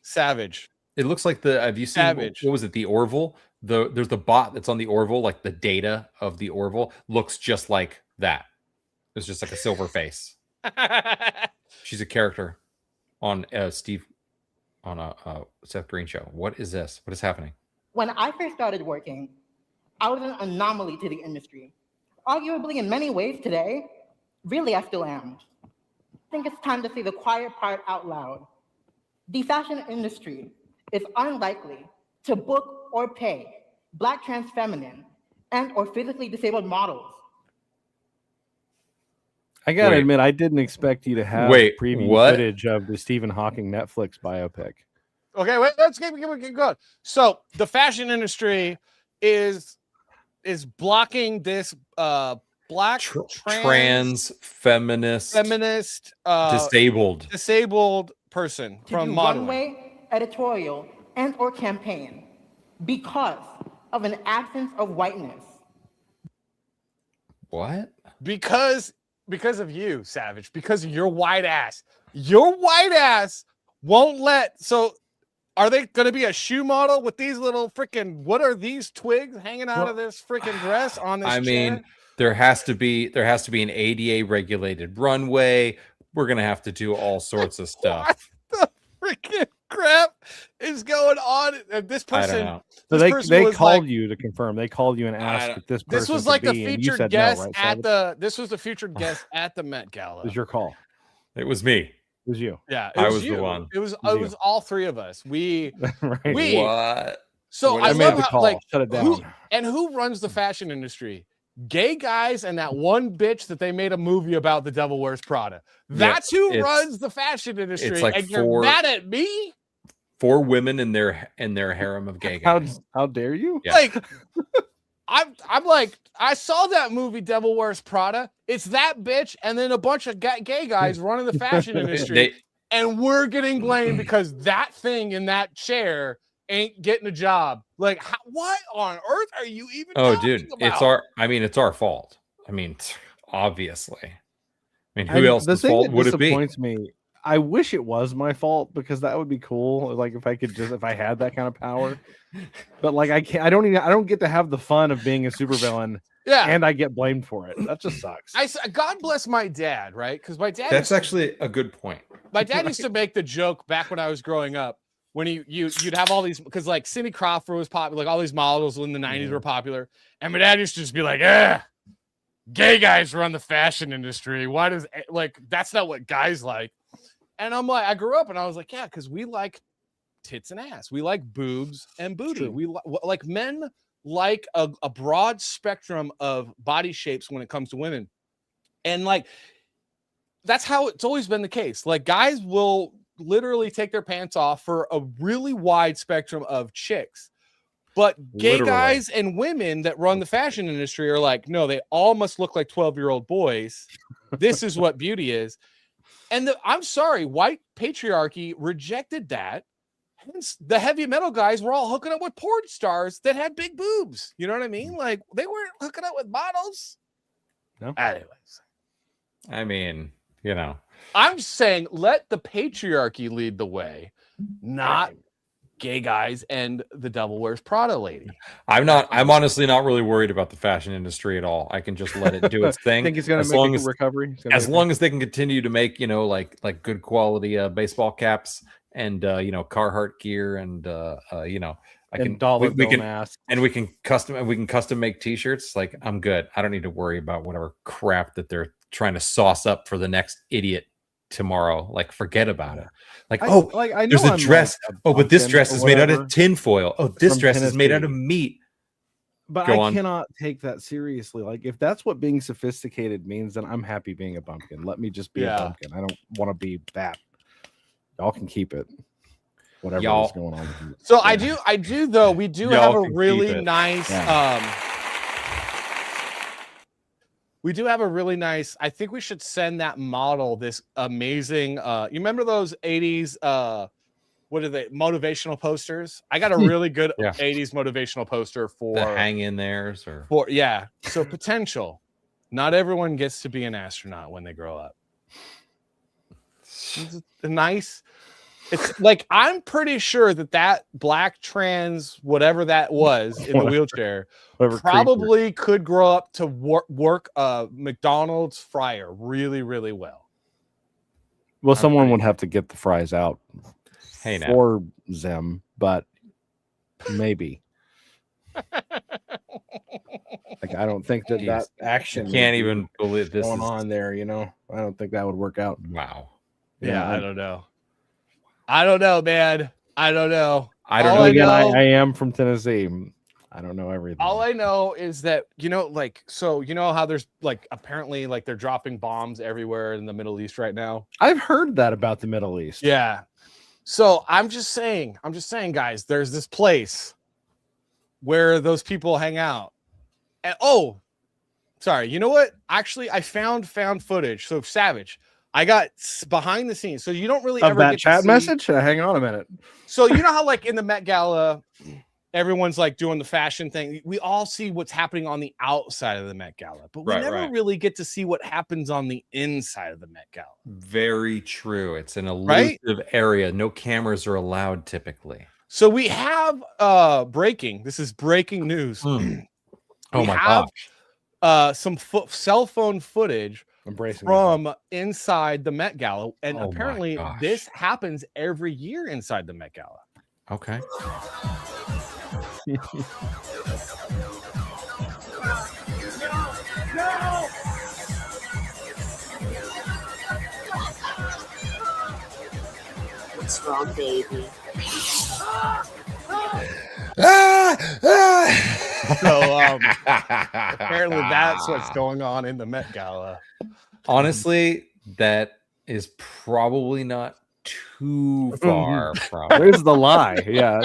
S2: Savage.
S4: It looks like have you seen
S2: Savage.
S4: What was it? The Orville? There's the bot that's on the Orville, like the data of the Orville looks just like that. It's just like a silver face. She's a character on Seth Green show. What is this? What is happening?
S16: When I first started working, I was an anomaly to the industry. Arguably, in many ways today, really, I still am. I think it's time to say the quiet part out loud. The fashion industry is unlikely to book or pay Black trans feminine and or physically disabled models.
S5: I gotta admit, I didn't expect you to have preview footage of the Stephen Hawking Netflix biopic.
S2: Okay, wait, let's keep going. So the fashion industry is blocking this black
S4: trans feminist
S2: disabled person
S16: to
S2: from
S16: do
S2: modeling.
S16: runway, editorial, and or campaign because of an absence of whiteness.
S4: What?
S2: Because of you, Savage. Because of your white ass. Your white ass won't let. So are they going to be a shoe model with these little freaking, what are these twigs hanging out of this freaking dress on this chair?
S4: mean, there has to be an ADA regulated runway. We're going to have to do all sorts of stuff.
S2: What the freaking crap is going on? This person,
S4: I don't know.
S5: So
S2: this
S5: they
S2: was
S5: called
S2: like,
S5: you to confirm. They called you and asked if this person
S2: this was
S5: could
S2: like
S5: be,
S2: the
S5: and you
S2: featured
S5: said
S2: guest
S5: no, right,
S2: at
S5: Savage?
S2: this was the featured guest at the Met Gala.
S5: It was your call.
S4: It was me.
S5: It was you.
S2: Yeah,
S4: I was the one.
S2: It was all three of us.
S5: Right.
S4: What?
S2: So I
S5: made
S2: love
S5: the
S2: how,
S5: call.
S2: like,
S5: Shut it down.
S2: who runs the fashion industry? Gay guys and that one bitch that they made a movie about, The Devil Wears Prada. That's who runs the fashion industry.
S4: It's like
S2: and you're mad at me?
S4: 4 women in their harem of gay guys.
S5: How dare you?
S4: Yeah.
S2: Like, I'm like, I saw that movie, Devil Wears Prada. It's that bitch and then a bunch of gay guys running the fashion industry, and we're getting blamed because that thing in that chair ain't getting a job. Like, what on earth are you even talking about?
S4: It's our fault. I mean, obviously. I mean, who else's fault would it be?
S5: Disappoints me. I wish it was my fault because that would be cool. Like if I had that kind of power, but like I don't get to have the fun of being a supervillain.
S2: Yeah,
S5: and I get blamed for it. That just sucks.
S2: God bless my dad, right? Because my dad.
S4: That's actually a good point.
S2: My dad used to make the joke back when I was growing up. When you'd have all these, because like Cindy Crawford was popular, like all these models in the 90s were popular, and my dad used to just be like, gay guys run the fashion industry. Why does, like, that's not what guys like. And I'm like, I grew up and I was like, yeah, because we like tits and ass. We like boobs and booty.
S5: True.
S2: We like men like a broad spectrum of body shapes when it comes to women. And like, that's how it's always been the case. Like guys will literally take their pants off for a really wide spectrum of chicks, but gay guys and women that run the fashion industry are like, no, they all must look like 12-year-old boys. This is what beauty is. And I'm sorry, white patriarchy rejected that. Hence, the heavy metal guys were all hooking up with porn stars that had big boobs. You know what I mean? Like they weren't hooking up with models.
S5: No.
S2: Anyways,
S4: I mean, you know.
S2: I'm saying let the patriarchy lead the way, not gay guys and the Devil Wears Prada lady.
S4: I'm honestly not really worried about the fashion industry at all. I can just let it do its thing.
S5: Think it's going to make a recovery?
S4: As long as they can continue to make, like good quality baseball caps and Carhartt gear and we can custom make t-shirts. Like I'm good. I don't need to worry about whatever crap that they're trying to sauce up for the next idiot tomorrow. Like, forget about it. Like,
S5: I know
S4: there's a
S5: I'm
S4: dress.
S5: like
S4: But this
S5: pumpkin
S4: dress
S5: or
S4: is made out of
S5: whatever
S4: tinfoil. Oh, this
S5: from
S4: dress is made out of
S5: Tennessee.
S4: meat.
S5: But
S4: Go
S5: I
S4: on.
S5: cannot take that seriously. Like, if that's what being sophisticated means, then I'm happy being a pumpkin. Let me just be a pumpkin. I don't want to be that. Y'all can keep it. Whatever is going on. With you.
S2: So I do though. We do have a really nice. We do have a really nice. I think we should send that model this amazing. You remember those 80s? What are they? Motivational posters. I got a really good 80s motivational poster for
S4: the hang in theirs or
S2: So potential. Not everyone gets to be an astronaut when they grow up. It's nice. It's like, I'm pretty sure that black trans, whatever that was in the wheelchair, probably could grow up to work a McDonald's fryer really, really well.
S5: Well, someone would have to get the fries out for them, but maybe. Like, I don't think that action
S4: can't even believe this
S5: going on there. You know, I don't think that would work out.
S4: Wow.
S2: Yeah, I don't know. I don't know, man. I don't know.
S5: I don't know. Again, I am from Tennessee. I don't know everything.
S2: All I know is that, like, so you know how there's like apparently like they're dropping bombs everywhere in the Middle East right now.
S5: I've heard that about the Middle East.
S2: Yeah. So I'm just saying, guys, there's this place where those people hang out. And sorry, you know what? Actually, I found footage. So Savage, I got behind the scenes. So you don't really
S5: of
S2: ever
S5: that
S2: get
S5: chat
S2: to see...
S5: message. Hang on a minute.
S2: So you know how like in the Met Gala, everyone's like doing the fashion thing. We all see what's happening on the outside of the Met Gala, but we never really get to see what happens on the inside of the Met Gala.
S4: Very true. It's an elusive area. No cameras are allowed typically.
S2: So we have breaking. This is breaking news.
S4: Oh my
S2: gosh. Some cell phone footage from
S5: it.
S2: inside the Met Gala, and apparently this happens every year inside the Met Gala.
S4: Okay.
S17: What's wrong, baby?
S2: So apparently that's what's going on in the Met Gala.
S4: Honestly, that is probably not too far from.
S5: Where's the lie? Yeah.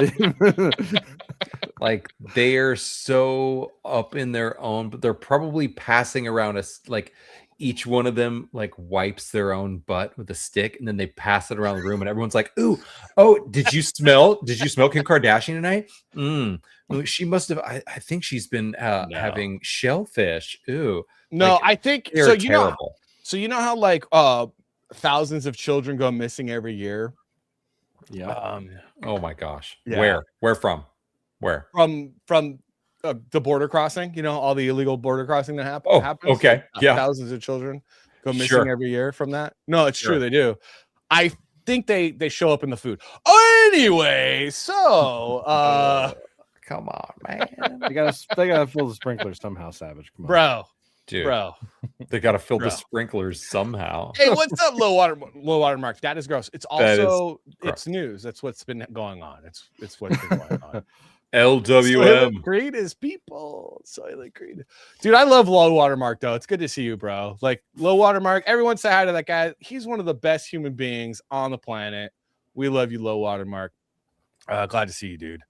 S4: Like, they are so up in their own, but they're probably passing around us, like each one of them like wipes their own butt with a stick and then they pass it around the room and everyone's like, did you smell Kim Kardashian tonight? She must have, I think she's been having shellfish. Ooh.
S2: No,
S4: like,
S2: I think so. You know how like thousands of children go missing every year.
S5: Yeah.
S4: Oh my gosh. Yeah. Where from? Where?
S2: From the border crossing. You know, all the illegal border crossing that happens.
S4: Okay. Yeah.
S2: Thousands of children go missing every year from that. No, it's true. They do. I think they show up in the food. Anyway, so
S4: come on, man.
S5: they gotta fill the sprinklers somehow, Savage. Come on.
S2: Bro.
S4: They gotta fill the sprinklers somehow.
S2: Hey, what's up, low water mark? That is gross. It's also it's news. That's what's been going on. It's what's been going on.
S4: LWM.
S2: Creed is people. Soylent Creed. Dude, I love low water mark though. It's good to see you, bro. Like low water mark. Everyone say hi to that guy. He's one of the best human beings on the planet. We love you, low water mark. Glad to see you, dude.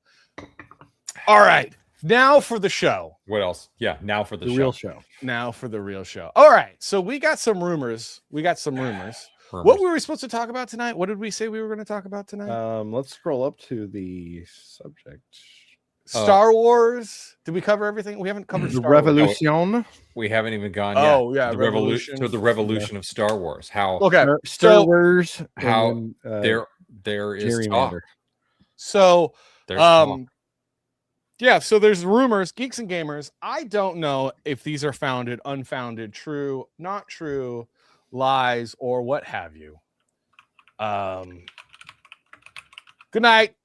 S2: All right. Now for the show.
S4: What else? Yeah, now for the
S5: real show.
S2: Now for the real show. All right. So we got some rumors. What were we supposed to talk about tonight? What did we say we were going to talk about tonight?
S5: Let's scroll up to the subject.
S2: Star Wars. Did we cover everything? We haven't covered
S5: the
S2: Star
S5: Revolution.
S2: Wars.
S4: We haven't even gone.
S2: Yeah,
S4: the revolution. So the revolution of Star Wars. How?
S2: Okay,
S5: Star Wars.
S4: How there is
S5: Gerry
S4: talk.
S5: Manding.
S2: So
S4: there's talk.
S2: Yeah, so there's rumors, geeks and gamers. I don't know if these are founded, unfounded, true, not true, lies, or what have you. Good night,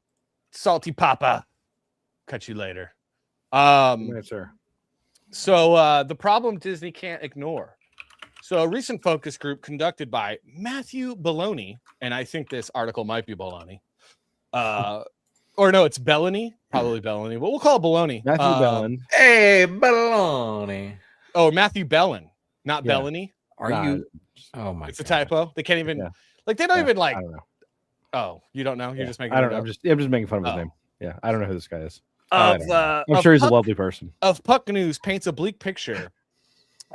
S2: Salty Papa. Catch you later.
S5: Yes, sir.
S2: So the problem Disney can't ignore. So a recent focus group conducted by Matthew Baloney, and I think this article might be Baloney. Or no, it's Bellany, probably Bellany, but we'll call it Baloney.
S5: Matthew Bellin.
S4: Hey, Baloney.
S2: Oh, Matthew Bellin, not
S5: Yeah.
S2: Bellany.
S4: Are you? Oh my!
S2: It's a typo. They can't even
S5: Yeah.
S2: like. They don't even like.
S5: I don't know.
S2: Oh, you don't know? You're just making.
S5: I don't
S2: it
S5: know.
S2: up?
S5: I'm just making fun of his
S2: Oh.
S5: name. Yeah, I don't know who this guy is. I don't know. I'm
S2: Of
S5: sure he's a
S2: Puck-
S5: lovely person.
S2: Of Puck News paints a bleak picture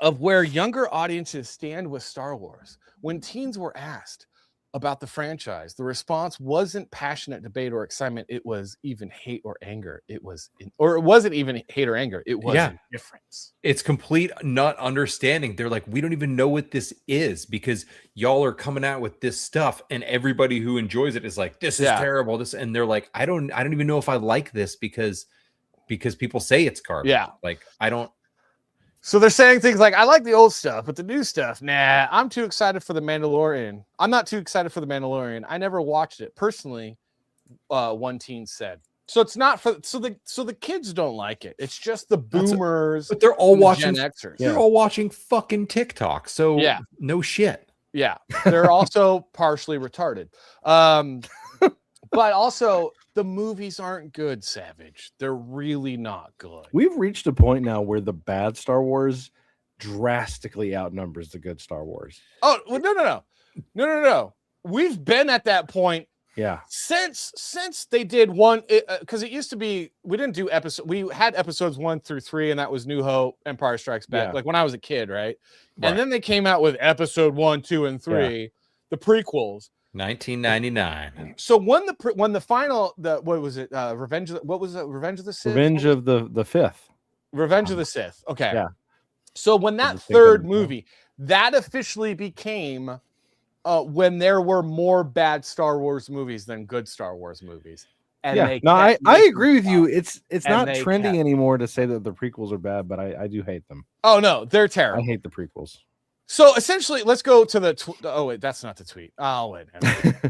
S2: of where younger audiences stand with Star Wars. When teens were asked about the franchise, the response wasn't passionate debate or excitement. It was even hate or anger. It wasn't even hate or anger. It was indifference.
S4: It's complete not understanding. They're like, we don't even know what this is because y'all are coming out with this stuff, and everybody who enjoys it is like, this is terrible. This, and they're like, I don't even know if I like this because people say it's garbage.
S2: Yeah.
S4: Like I don't.
S2: So they're saying things like, I like the old stuff, but the new stuff, nah, I'm too excited for The Mandalorian. I'm not too excited for The Mandalorian. I never watched it. Personally, one teen said. So it's not for so the kids don't like it. It's just the boomers.
S4: But they're all watching
S2: Gen Xers.
S4: They're all watching fucking TikTok. So
S2: Yeah.
S4: no shit.
S2: Yeah. They're also partially retarded. But also the movies aren't good, Savage. They're really not good.
S5: We've reached a point now where the bad Star Wars drastically outnumbers the good Star Wars.
S2: Oh, well, no. We've been at that point
S5: Yeah.
S2: since they did one, because it used to be we didn't do we had episodes 1 through 3, and that was New Hope, Empire Strikes Back,
S5: Yeah.
S2: like when I was a kid, right? And then they came out with episode 1, 2, and 3, the prequels.
S4: 1999.
S2: So when the final what was it? Revenge of the Sith?
S5: Revenge of the Fifth.
S2: Revenge of the Sith. Okay.
S5: Yeah.
S2: So when that
S5: the
S2: third
S5: second,
S2: movie, that officially became when there were more bad Star Wars movies than good Star Wars movies. And
S5: Yeah.
S2: they
S5: No, I
S2: kept
S5: agree with you. It's
S2: And
S5: not
S2: they
S5: trendy
S2: kept-
S5: anymore to say that the prequels are bad, but I do hate them.
S2: Oh no, they're
S5: I
S2: terrible.
S5: hate the prequels.
S2: So essentially, let's go to the. Oh wait, that's not the tweet. Oh wait.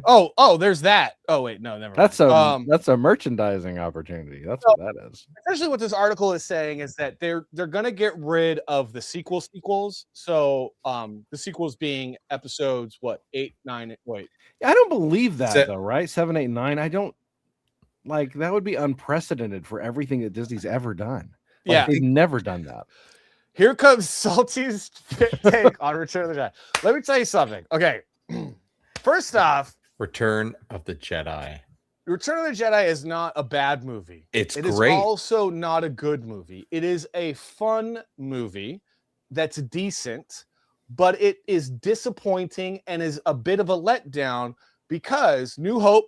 S2: oh, there's that. Oh wait, no, never.
S5: That's
S2: mind.
S5: that's a merchandising opportunity. That's what that is.
S2: Essentially, what this article is saying is that they're gonna get rid of the sequels. So the sequels being episodes 8, 9. Wait,
S5: I don't believe that
S4: Se-
S5: though, right? 7, 8, 9. I don't like that would be unprecedented for everything that Disney's ever done. Like,
S2: Yeah.
S5: they've never done that.
S2: Here comes Salty's take on Return of the Jedi. Let me tell you something. Okay, first off,
S4: Return of the Jedi.
S2: Return of the Jedi is not a bad movie.
S4: It's
S2: It is
S4: great.
S2: also not a good movie. It is a fun movie that's decent, but it is disappointing and is a bit of a letdown because New Hope,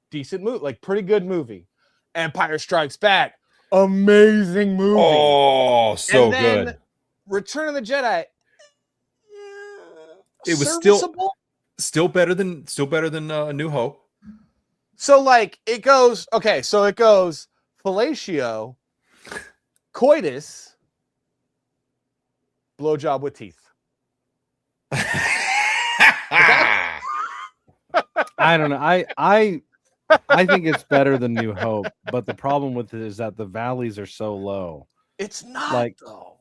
S2: decent movie, like pretty good movie. Empire Strikes Back, amazing movie.
S4: Oh, so
S2: And then
S4: good.
S2: Return of the Jedi,
S4: It was
S2: serviceable.
S4: still better than New Hope.
S2: So like it goes, okay, so it goes fellatio, coitus, blowjob with teeth.
S5: I don't know. I think it's better than New Hope, but the problem with it is that the valleys are so low.
S2: It's not
S5: Like,
S2: though.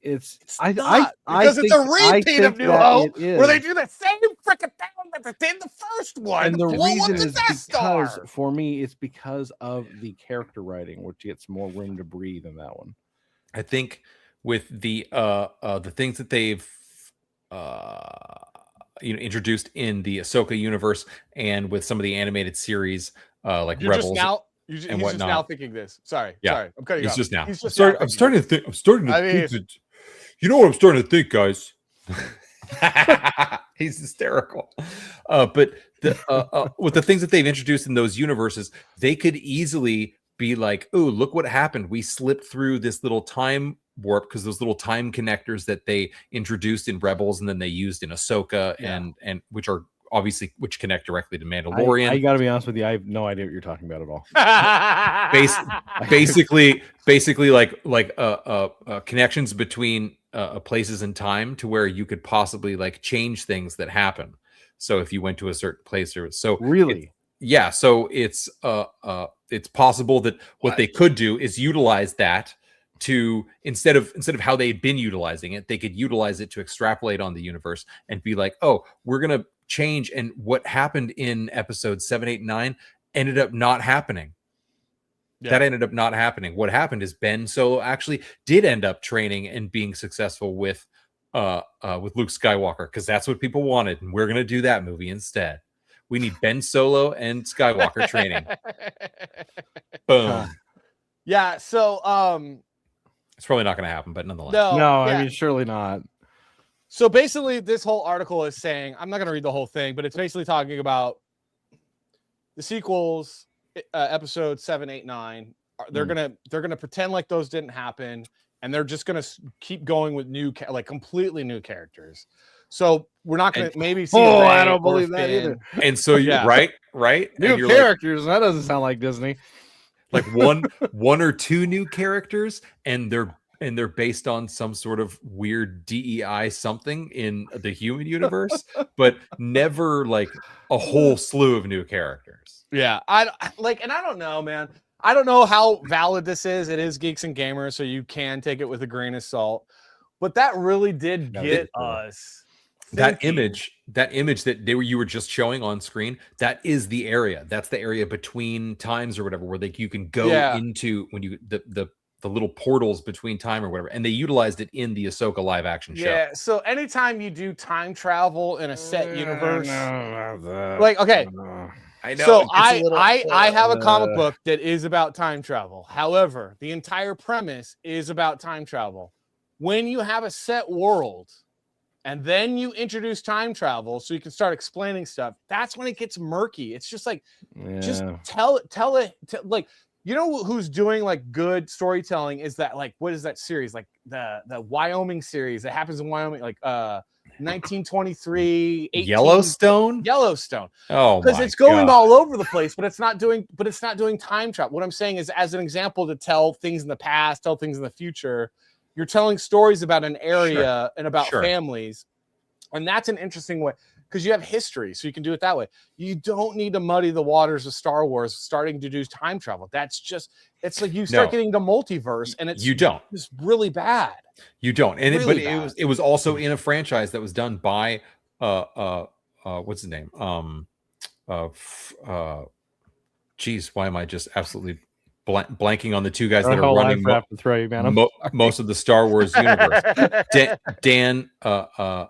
S5: It's
S2: Not,
S5: I
S2: because it's a
S5: think- I
S2: repeat of
S5: think
S2: New
S5: that
S2: Hope
S5: it
S2: where they
S5: is.
S2: do the same freaking thing that they did in the first one.
S5: And the
S2: Blow up
S5: reason
S2: the
S5: is
S2: Death
S5: because
S2: Star.
S5: for me, it's because of the character writing, which gets more room to breathe in that one.
S4: I think with the things that they've introduced in the Ahsoka universe and with some of the animated series like
S2: You're
S4: Rebels
S2: just now.
S4: and
S2: He's just
S4: whatnot.
S2: now thinking this. Sorry,
S4: Yeah.
S2: sorry. I'm cutting you
S4: It's
S2: off.
S4: just now.
S2: He's
S4: I'm
S2: just
S4: starting,
S2: now
S4: I'm
S2: thinking
S4: starting to think. I'm starting to
S2: I mean,
S4: think that. You know what I'm starting to think, guys? He's hysterical. But with the things that they've introduced in those universes, they could easily be like, "Oh, look what happened. We slipped through this little time warp because those little time connectors that they introduced in Rebels and then they used in Ahsoka and which are obviously which connect directly to Mandalorian."
S5: I got to be honest with you. I have no idea what you're talking about at all.
S4: basically like connections between places and time to where you could possibly like change things that happen. So if you went to a certain place or so
S5: really,
S4: so it's possible that what they could do is utilize that to instead of how they'd been utilizing it, they could utilize it to extrapolate on the universe and be like, oh, we're gonna change. And what happened in episodes 7, 8, 9 ended up not happening. That ended up not happening. What happened is Ben Solo actually did end up training and being successful with Luke Skywalker, because that's what people wanted, and we're gonna do that movie instead. We need Ben Solo and Skywalker training. Boom.
S2: Yeah, so
S4: it's probably not going to happen, but nonetheless.
S5: No, I mean, surely not.
S2: So basically, this whole article is saying, I'm not going to read the whole thing, but it's basically talking about the sequels, episode 7, 8, 9. They're gonna pretend like those didn't happen, and they're just gonna keep going with completely new characters. So we're not gonna maybe see.
S5: Oh, I don't believe that either.
S4: And so right,
S5: new characters. That doesn't sound like Disney.
S4: Like one or two new characters, and they're based on some sort of weird DEI something in the human universe, but never like a whole slew of new characters.
S2: Yeah, I don't know, man. I don't know how valid this is. It is Geeks and Gamers, so you can take it with a grain of salt. But that really did get us.
S4: That image that you were just showing on screen, that is the area. That's the area between times or whatever, where you can go into when you the little portals between time or whatever. And they utilized it in the Ahsoka live action show.
S2: Yeah. So anytime you do time travel in a set universe, like okay.
S4: I know.
S2: So I have a comic book that is about time travel. However, the entire premise is about time travel. When you have a set world and then you introduce time travel so you can start explaining stuff, that's when it gets murky. It's just like, just tell it, like, you know who's doing like good storytelling is that, like, what is that series? Like the Wyoming series that happens in Wyoming, like 1923
S4: Yellowstone.
S2: Oh, because it's going all over the place, but it's not doing time travel. What I'm saying is, as an example, to tell things in the past, tell things in the future, you're telling stories about an area and about families, and that's an interesting way because you have history, so you can do it that way. You don't need to muddy the waters of Star Wars starting to do time travel. That's just, it's like you start getting the multiverse, and it's just really bad.
S4: You don't, and
S2: really
S4: it was also in a franchise that was done by what's his name? Geez, why am I just absolutely blanking on the two guys that are running most of the Star Wars universe? Dan Favreau.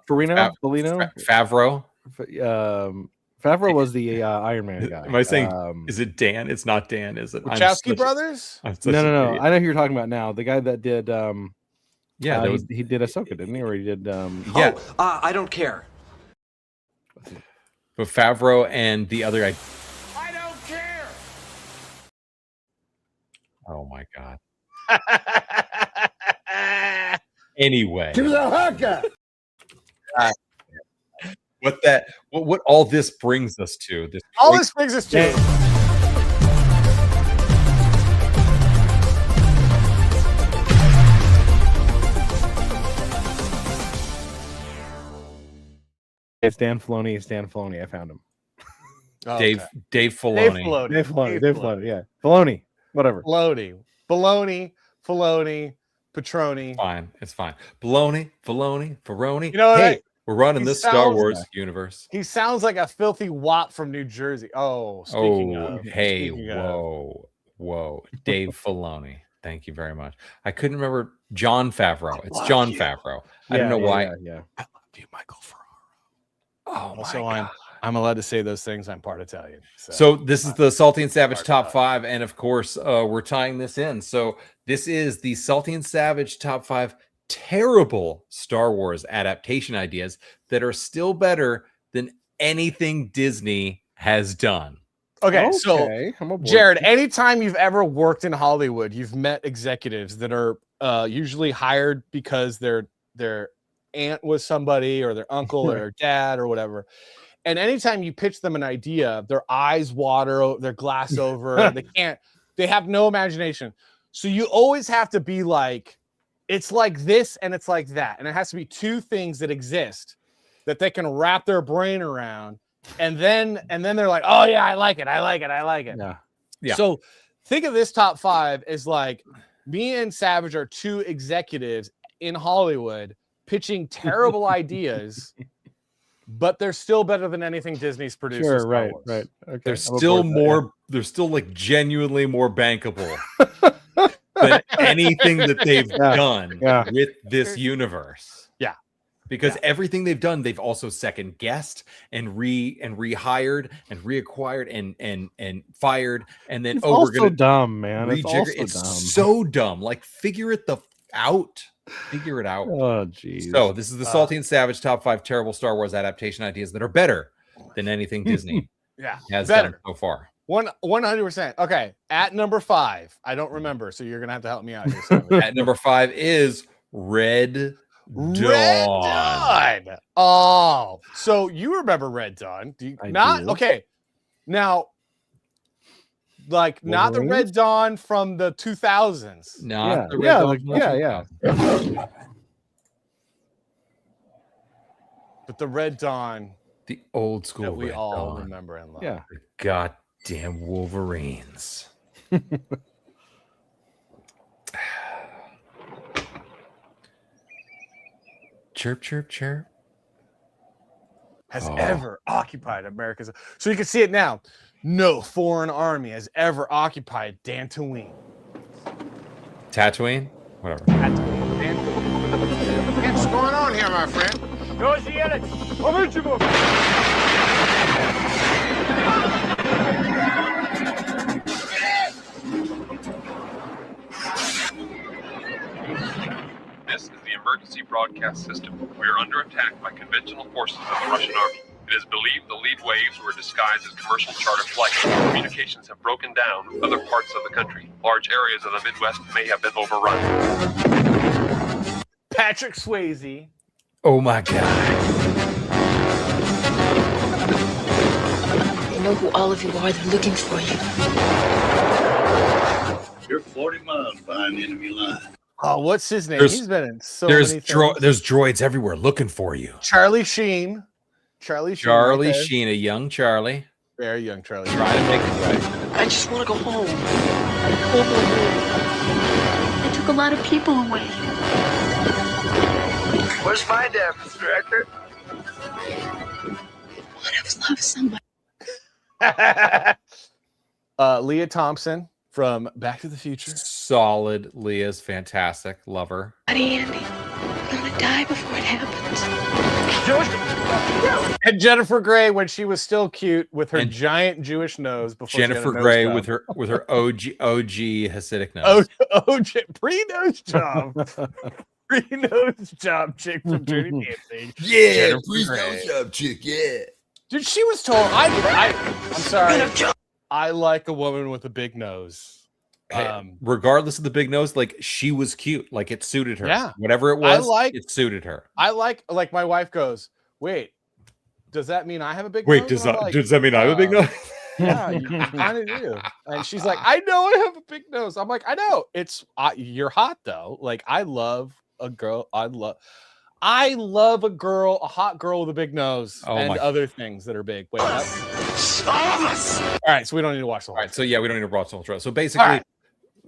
S5: Favreau was the Iron Man guy.
S4: Am I saying is it Dan? It's not Dan, is it?
S2: Wachowski brothers?
S5: No. I know who you're talking about now. The guy that did he did Ahsoka, didn't he? Or he did
S10: I don't care.
S4: But Favreau and the other guy.
S2: I don't care.
S4: Oh my god. Anyway.
S9: Give me the haircut.
S4: What all this brings us to?
S2: This brings us to.
S5: It's Dan Filoni. It's Dan Filoni. I found him.
S4: Oh, Dave Filoni.
S5: Dave Filoni. Yeah. Filoni. Whatever.
S2: Baloney. Petroni.
S4: Fine. It's fine. Baloney. Ferroni.
S2: You know what?
S4: Hey, we're running this Star Wars universe.
S2: He sounds like a filthy wop from New Jersey. Speaking of.
S4: Whoa. Dave Filoni. Thank you very much. I couldn't remember Jon Favreau. It's Jon Favreau. I don't know why.
S2: Yeah. I love you, Michael Ferraro. Oh, also, I'm allowed to say those things. I'm part Italian.
S4: So this is the Salty and Savage top 5, and of course, we're tying this in. So this is the Salty and Savage top 5 terrible Star Wars adaptation ideas that are still better than anything Disney has done.
S2: Okay, so Jared, anytime you've ever worked in Hollywood, you've met executives that are usually hired because their aunt was somebody, or their uncle or their dad or whatever. And anytime you pitch them an idea, their eyes water, their glass over, they have no imagination. So you always have to be like, it's like this and it's like that. And it has to be two things that exist that they can wrap their brain around. And then they're like, oh yeah, I like it.
S5: Yeah.
S2: So think of this top 5 as like me and Savage are two executives in Hollywood pitching terrible ideas, but they're still better than anything Disney's produced.
S5: Sure,
S2: Star
S5: right,
S2: Wars.
S5: right. Okay.
S4: They're still more. They're still like genuinely more bankable than anything that they've done with this universe.
S2: Yeah,
S4: because everything they've done, they've also second guessed and rehired and reacquired and fired, and then
S5: It's also dumb, man.
S4: It's so dumb. Like figure it out. Figure it out.
S5: Oh, geez.
S4: So this is the Salty and Savage top 5 terrible Star Wars adaptation ideas that are better than anything Disney has done so far.
S2: 100%. Okay, at number 5, I don't remember, so you're gonna have to help me out here.
S4: At number 5 is Red Dawn.
S2: Oh, so you remember Red Dawn? Do you not?
S5: do.
S2: Okay, now, like not the Red Dawn from the 2000s.
S4: Not the Red Dawn.
S5: Yeah.
S2: But the Red Dawn,
S4: the old school
S2: that we
S4: Red
S2: all
S4: Dawn.
S2: remember and love.
S5: Yeah.
S4: The goddamn Wolverines. Chirp, chirp, chirp.
S2: Has ever occupied America's. So you can see it now. No foreign army has ever occupied Dantooine.
S4: Tatooine? Whatever.
S18: What's going on here, my friend?
S19: This is the emergency broadcast system. We are under attack by conventional forces of the Russian army. It is believed the lead waves were disguised as commercial charter flights. Communications have broken down with other parts of the country. Large areas of the Midwest may have been overrun.
S2: Patrick Swayze.
S4: Oh my God.
S17: They know who all of you are. They're looking for you.
S20: You're 40 miles behind the enemy line.
S2: Oh, what's his name? He's been in so many things.
S4: There's droids everywhere looking for you.
S2: Charlie Sheen. Charlie
S4: Sheen, a young Charlie.
S2: Very young Charlie.
S4: Trying to make it right.
S17: I just want to go home. I took a lot of people away.
S3: Where's my dad, Mr. Director?
S17: Love somebody.
S2: Leah Thompson from Back to the Future.
S4: Solid. Leah's fantastic. Love her.
S17: Andy, I'm gonna die before it happens.
S2: And Jennifer Grey when she was still cute with her giant Jewish nose. Before
S4: Jennifer Grey with her OG Hasidic nose.
S2: Pre-nose job. Pre-nose job chick from Dirty Dancing.
S9: Yeah, pre-nose job chick. Yeah.
S2: Dude, she was told. I'm sorry. I like a woman with a big nose.
S4: Hey, regardless of the big nose, like she was cute. Like it suited her.
S2: Yeah.
S4: Whatever it was, it suited her.
S2: I like my wife goes, wait, does that mean I have a big
S4: Wait,
S2: nose?
S4: does that mean I have a big nose?
S2: Yeah, you kind of do. And she's like, I know I have a big nose. I'm like, I know. You're hot though. Like I love a girl. I love a girl, a hot girl with a big nose and other things that are big. Wait, what? All right, so we don't need to watch the whole.
S4: All right, so yeah, we don't need to watch the whole show. So basically,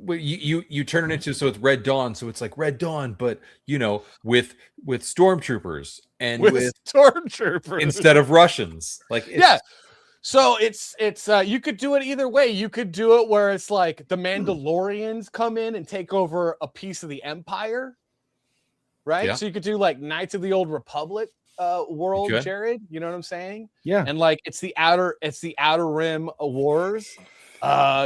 S4: you turn it into, so it's Red Dawn, so it's like Red Dawn, but you know, with stormtroopers and with
S2: stormtroopers
S4: instead of Russians. Like
S2: So it's you could do it either way. You could do it where it's like the Mandalorians come in and take over a piece of the Empire. Right,
S4: Yeah.
S2: so you could do like Knights of the Old Republic world, Jared. You know what I'm saying?
S5: Yeah.
S2: And like it's the outer rim wars.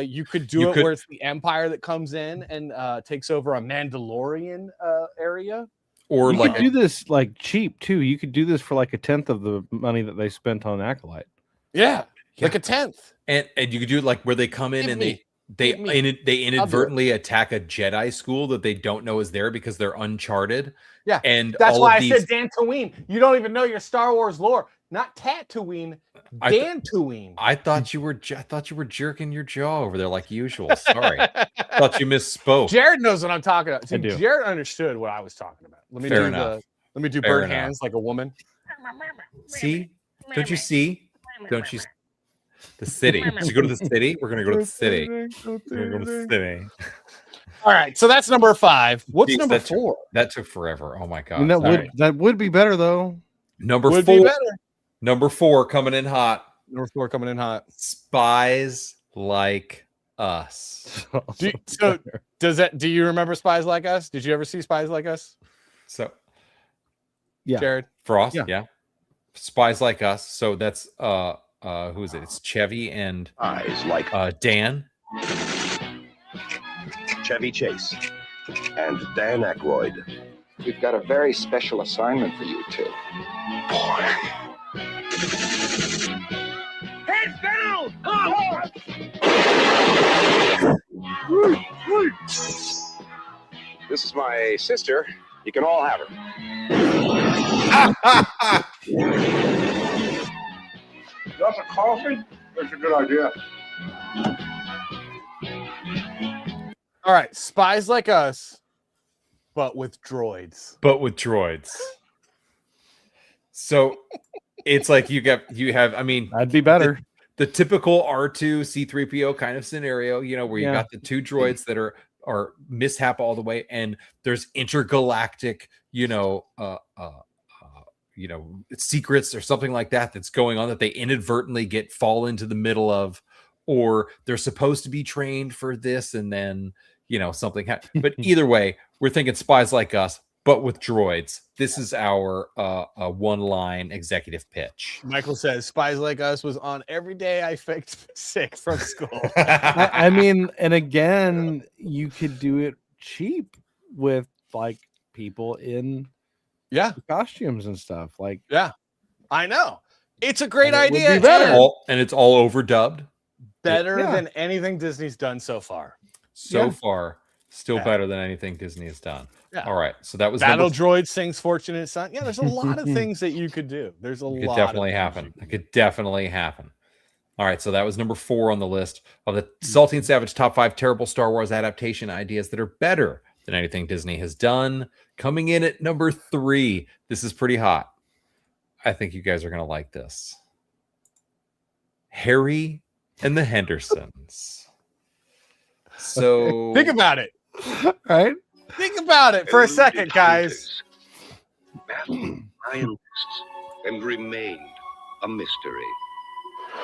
S2: You could do where it's the Empire that comes in and takes over a Mandalorian area.
S5: Or you could do this like cheap too. You could do this for like 1/10 of the money that they spent on Acolyte.
S2: Yeah, like 1/10.
S4: And you could do it like where they come in they inadvertently attack a Jedi school that they don't know is there because they're uncharted.
S2: Yeah,
S4: and
S2: that's why I said Dantooine. You don't even know your Star Wars lore. Not Tatooine, Dantooine.
S4: I thought you were jerking your jaw over there like usual. Sorry, thought you misspoke.
S2: Jared knows what I'm talking about. See,
S4: I do.
S2: Jared understood what I was talking about. Let me
S4: Fair
S2: do
S4: enough.
S2: let me do
S4: Fair
S2: bird
S4: enough.
S2: hands like a woman.
S4: See? Don't you see? Don't you? The city. So you go to the city. We're gonna go to the city. We're gonna go to the city.
S2: All right, so that's number 5. What's
S4: Jeez,
S2: number
S4: that
S2: 4?
S4: That took forever. Oh my god.
S5: I mean, that would be better though.
S4: Number
S2: Would
S4: 4.
S2: be better.
S4: Number 4 coming in hot.
S2: Number 4 coming in hot.
S4: Spies Like Us.
S2: Do you remember Spies Like Us? Did you ever see Spies Like Us?
S4: So
S5: yeah,
S4: Jared Frost. Yeah. Spies Like Us. So that's who is it? It's Chevy and
S9: Eyes like
S4: Dan.
S9: Chevy Chase and Dan Aykroyd.
S21: We've got a very special assignment for you two.
S14: Heads down!
S9: This is my sister. You can all have her.
S18: That's a coffee? That's a good idea.
S2: All right, Spies Like Us, but with droids.
S4: So it's like you have. I mean,
S5: that'd be better.
S4: The typical R2 C3PO kind of scenario, where you got the 2 droids that are mishap all the way, and there's intergalactic, secrets or something like that that's going on that they inadvertently fall into the middle of, or they're supposed to be trained for this and then something but either way, we're thinking Spies Like Us but with droids. This is our one-line executive pitch.
S2: Michael says Spies Like Us was on every day I faked sick from school.
S5: I mean, and again, you could do it cheap with like people in costumes and stuff. Like,
S2: I know. It's a great idea.
S5: Would be better.
S4: And it's all overdubbed.
S2: Better than anything Disney's done so far.
S4: So far, still better than anything Disney has done.
S2: Yeah.
S4: All right. So that was
S2: Battle Droid sings Fortunate Son. Yeah, there's a lot of things that you could do. There's a lot.
S4: It could definitely happen. It could definitely happen. All right. So that was number 4 on the list of the Salty and Savage top 5 terrible Star Wars adaptation ideas that are better than anything Disney has done. Coming in at number 3. This is pretty hot. I think you guys are going to like this. Harry and the Hendersons. So
S2: think about it.
S5: Right?
S2: Think about it for a second, guys.
S9: Battled scientists and remained a mystery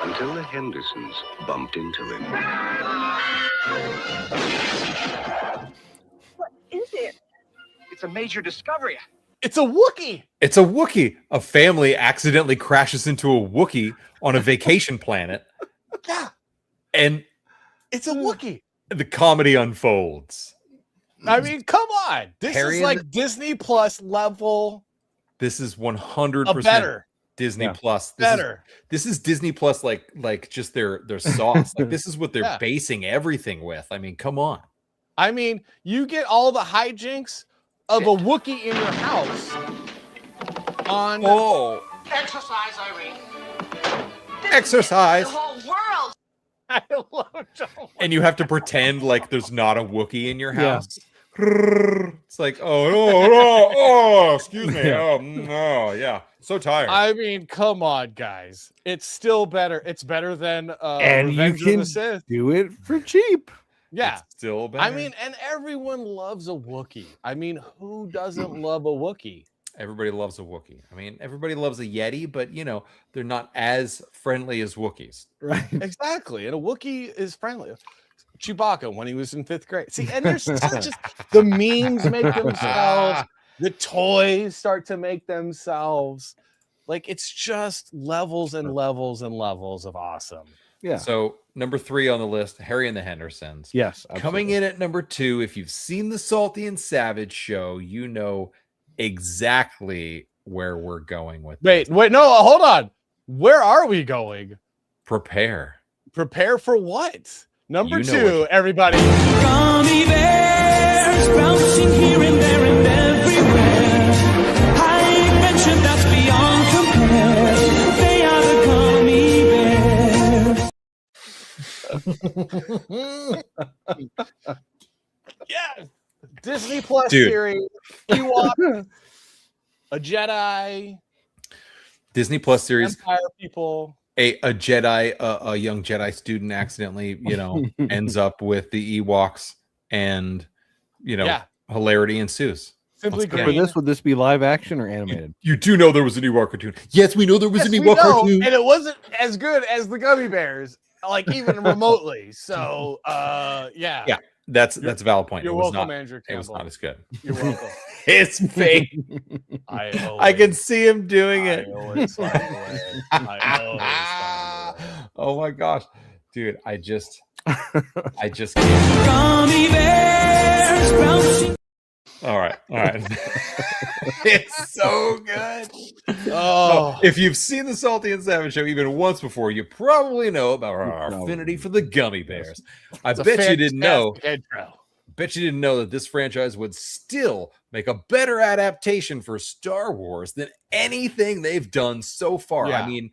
S9: until the Hendersons bumped into him.
S14: What is it?
S21: It's a major discovery.
S2: It's a Wookiee.
S4: It's a Wookiee. A family accidentally crashes into a Wookiee on a vacation planet.
S2: Yeah.
S4: And
S2: it's a Wookiee.
S4: The comedy unfolds.
S2: I mean, come on. This
S4: Harry
S2: is like Disney Plus level.
S4: This is 100%
S2: better.
S4: Disney Plus.
S2: Better.
S4: This is Disney Plus like just their sauce. Like this is what they're basing everything with. I mean, come on.
S2: I mean, you get all the hijinks of a Wookiee in your house on
S14: Exercise, Irene.
S4: Exercise.
S14: The whole world.
S2: I love John.
S4: And you have to pretend like there's not a Wookiee in your house. It's like, oh, excuse me. Oh, no, yeah. So tired.
S2: I mean, come on, guys. It's still better. It's better than
S5: and
S2: Revenge
S5: you can
S2: of the Sith.
S5: do it for cheap.
S2: Yeah.
S4: It's still better.
S2: I mean, and everyone loves a Wookiee. I mean, who doesn't love a Wookiee?
S4: Everybody loves a Wookiee. I mean, everybody loves a Yeti, but they're not as friendly as Wookiees.
S5: Right.
S2: Exactly. And a Wookiee is friendly. Chewbacca when he was in 5th grade. See, and there's just the memes make themselves, the toys start to make themselves. Like it's just levels and levels and levels of awesome.
S5: Yeah.
S4: So number 3 on the list, Harry and the Hendersons.
S5: Yes. Absolutely.
S4: Coming in at number 2, if you've seen the Salty and Savage show, you know exactly where we're going with
S2: Wait, no, hold on. Where are we going?
S4: Prepare
S2: for what? Number 2,
S4: what
S2: everybody.
S1: Gummy bears bouncing here and there and everywhere. High adventure that's beyond compare. They are the gummy bears.
S2: Yes. Disney Plus
S4: Dude.
S2: series. Ewok, a Jedi.
S4: Disney Plus series.
S2: Empire people.
S4: A Jedi, a young Jedi student accidentally, ends up with the Ewoks, and hilarity ensues.
S2: Simply
S5: For
S2: green.
S5: this, would this be live action or animated?
S4: You do know there was an Ewok cartoon. Yes, we know there was an
S2: we
S4: Ewok
S2: know,
S4: cartoon.
S2: and it wasn't as good as the Gummy Bears, like even remotely. So, yeah.
S4: Yeah, that's a valid point.
S2: You're
S4: It was
S2: welcome,
S4: not,
S2: Andrew
S4: It was
S2: Campbell.
S4: not as good.
S2: You're welcome.
S4: His face. I can see him doing it. Oh my gosh, dude! I just
S1: Gummy bears.
S4: All right. It's so good.
S2: Oh,
S4: if you've seen the Salty and Savage show even once before, you probably know about our affinity for the Gummy Bears. I bet you didn't know. Bet you didn't know that this franchise would still make a better adaptation for Star Wars than anything they've done so far.
S2: Yeah.
S4: I mean,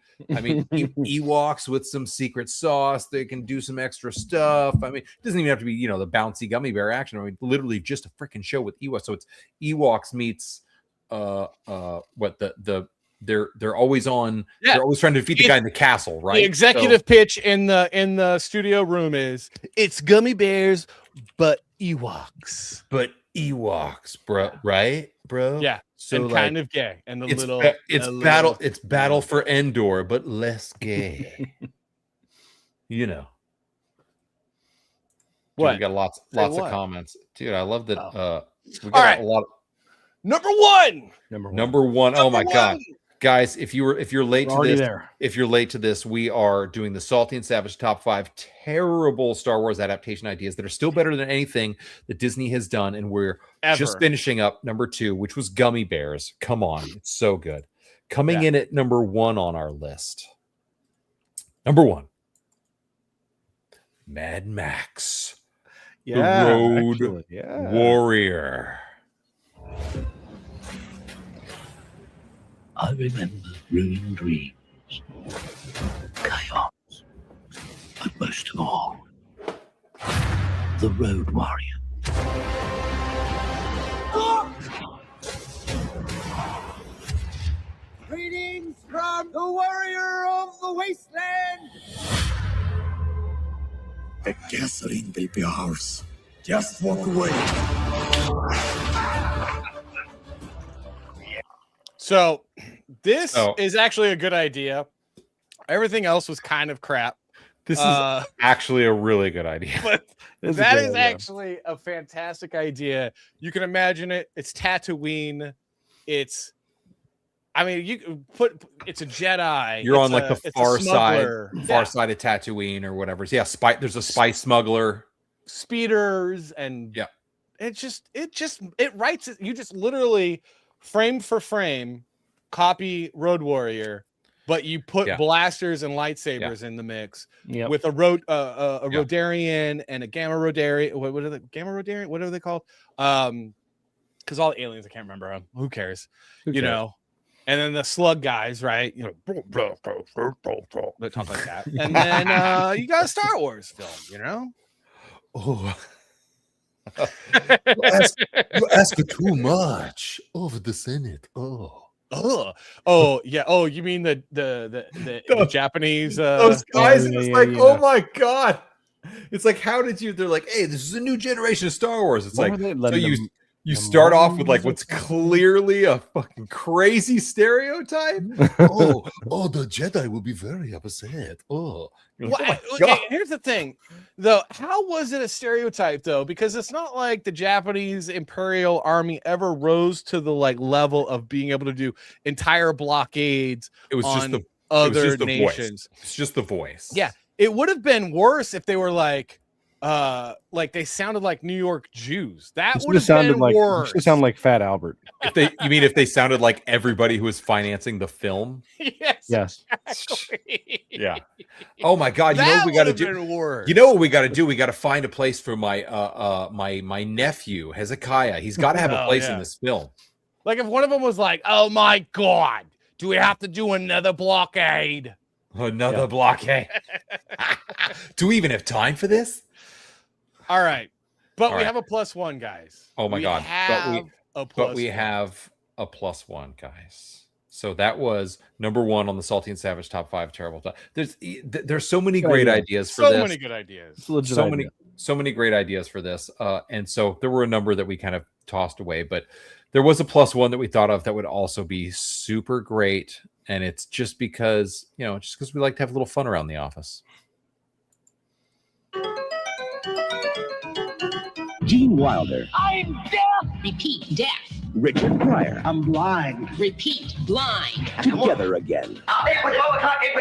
S4: Ewoks with some secret sauce. They can do some extra stuff. I mean, it doesn't even have to be, the bouncy gummy bear action. I mean, literally just a freaking show with Ewoks. So it's Ewoks meets they're always on.
S2: Yeah.
S4: They're always trying to defeat the guy in the castle, right?
S2: The executive pitch in the studio room is it's Gummy Bears, but Ewoks.
S4: Bro, right, bro?
S2: Yeah.
S4: So
S2: and kind of gay, and
S4: it's battle for Endor, but less gay. Dude,
S2: What?
S4: we got lots of comments, dude. I love that. We got
S2: All right.
S4: a lot.
S2: Number one.
S4: Oh my god, guys! If you're late to this,
S5: there.
S4: if you're late to this, we are doing the Salty and Savage top 5 terrible Star Wars adaptation ideas that are still better than anything that Disney has done, and we're just finishing up number 2, which was Gummy Bears. Come on, it's so good. Coming in at number 1 on our list. Number 1, Mad Max, the Road Warrior.
S11: I remember ruined dreams, chaos, but most of all, the Road Warrior.
S14: Greetings from the warrior of the wasteland.
S9: The gasoline will be ours. Just walk away.
S2: So this is actually a good idea. Everything else was kind of crap.
S4: This is actually a really good idea.
S2: But that is actually a fantastic idea. You can imagine it. It's Tatooine. It's a Jedi.
S4: You're on like the far side of Tatooine or whatever. Yeah, there's a spice smuggler,
S2: speeders, and it writes it. You just literally frame for frame copy Road Warrior, but you put blasters and lightsabers in the mix with a Rodarian and a Gamma Rodarian. What are the Gamma Rodarian? What are they called? Because all the aliens, I can't remember them. Who cares? And then the slug guys, right? They talk like that. And then you got a Star Wars film,
S4: Oh, you ask too much of the Senate.
S2: Oh yeah. Oh, you mean the Japanese?
S4: Those guys. Oh my god! It's like, how did you? They're like, hey, this is a new generation of Star Wars. It's like, so you start off with like what's clearly a fucking crazy stereotype. oh, the Jedi will be very upset.
S2: Here's the thing, though. How was it a stereotype, though? Because it's not like the Japanese Imperial Army ever rose to the level of being able to do entire blockades.
S4: It was
S2: on
S4: just the
S2: other nations.
S4: It's just the voice.
S2: Yeah, it would have been worse if they were like they sounded like New York Jews. That would have been worse.
S5: It sound like Fat Albert.
S4: If they sounded like everybody who was financing the film?
S2: Yes. Exactly.
S4: Yeah. Oh my god, you know what we got to do? You know what we got to do? We got to find a place for my my nephew Hezekiah. He's got to have a place in this film.
S2: Like if one of them was like, "Oh my god, do we have to do another blockade?"
S4: Another blockade. Do we even have time for this?
S2: All right, but we have a +1, guys.
S4: Oh my god! But we have a +1, guys. So that was number 1 on the Salty and Savage top 5 terrible. There's so many great ideas for this.
S2: So many good ideas.
S4: so many great ideas for this. And so there were a number that we kind of tossed away, but there was a plus one that we thought of that would also be super great. And it's just because, just because we like to have a little fun around the office.
S11: Gene Wilder.
S17: I'm deaf. Repeat, deaf.
S11: Richard Pryor.
S14: I'm blind.
S17: Repeat, blind.
S11: Together again.
S14: 8 o'clock, 8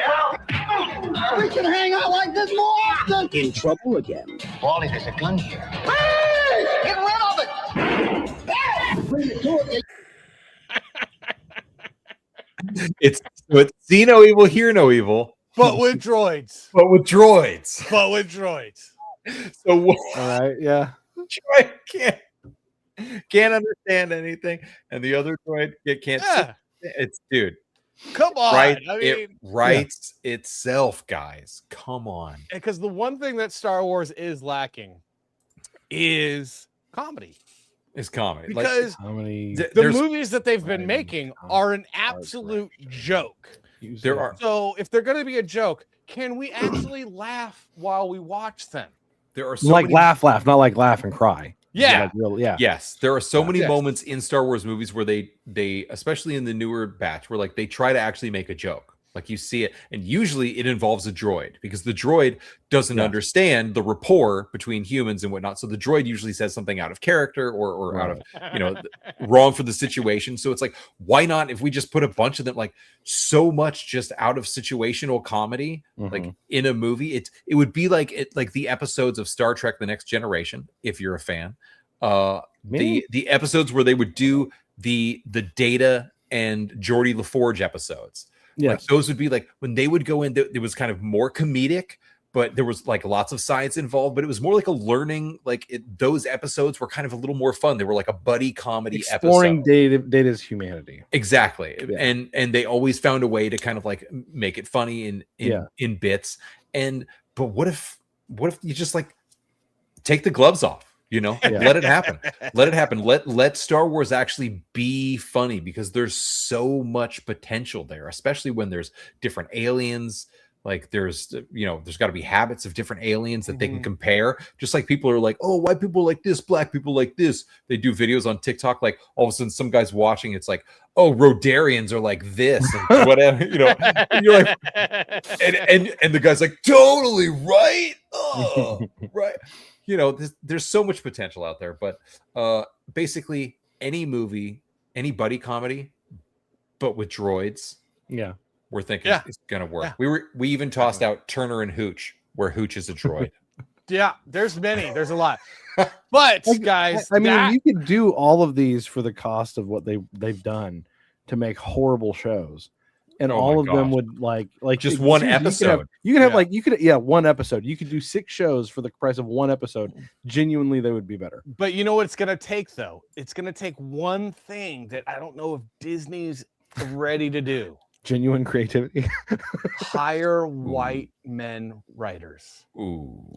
S14: We can hang out like this more often.
S11: In trouble again.
S14: Wally, there's a gun here. Hey! Get rid of it! Hey! Bring it to it.
S4: It's see no evil, hear no evil.
S2: But with droids.
S4: But with droids.
S2: But with droids.
S4: So
S5: all right, yeah.
S4: Droid can't understand anything, and the other droid can't.
S2: Yeah.
S4: It's dude.
S2: Come on.
S4: Right,
S2: I mean,
S4: it writes itself, guys. Come on.
S2: Because the one thing that Star Wars is lacking is comedy.
S4: It's comedy.
S2: Because the movies that they've been making are an absolute joke.
S4: There are.
S2: So if they're going to be a joke, can we actually laugh while we watch them?
S4: There are so
S5: like
S4: many...
S5: laugh, not like laugh and cry.
S2: Yeah.
S5: Like real, yeah.
S4: Yes. There are so many moments in Star Wars movies where they, especially in the newer batch, where like they try to actually make a joke. Like you see it, and usually it involves a droid because the droid doesn't understand the rapport between humans and whatnot. So the droid usually says something out of character or out of, wrong for the situation. So it's like, why not if we just put a bunch of them, like so much just out of situational comedy, like in a movie, it would be like like the episodes of Star Trek: The Next Generation, if you're a fan, the episodes where they would do the Data and Geordi LaForge episodes.
S5: Yeah,
S4: like those would be like when they would go in, it was kind of more comedic, but there was like lots of science involved, but it was more like a learning, those episodes were kind of a little more fun. They were like a buddy comedy
S5: exploring
S4: episode.
S5: Data's humanity.
S4: Exactly.
S5: Yeah.
S4: And they always found a way to kind of like make it funny in bits. But what if you just like take the gloves off? Let it happen. Let it happen. Let Star Wars actually be funny because there's so much potential there, especially when there's different aliens. Like there's got to be habits of different aliens that they can compare. Just like people are like, oh, white people like this, black people like this. They do videos on TikTok. Like all of a sudden some guy's watching. It's like, oh, Rodarians are like this and whatever, and you're like, and the guy's like, totally right. Oh, right. There's so much potential out there, but basically any movie, any buddy comedy, but with droids, we're thinking it's gonna work.
S2: Yeah.
S4: We even tossed out Turner and Hooch, where Hooch is a droid.
S2: Yeah, there's a lot, but guys,
S5: I mean, you could do all of these for the cost of what they've done to make horrible shows. And all of them would like
S4: just one episode.
S5: You could have one episode. You could do 6 shows for the price of one episode. Genuinely, they would be better.
S2: But you know what it's gonna take though? It's gonna take one thing that I don't know if Disney's ready to do.
S5: Genuine creativity.
S2: Hire white men writers.
S4: Ooh.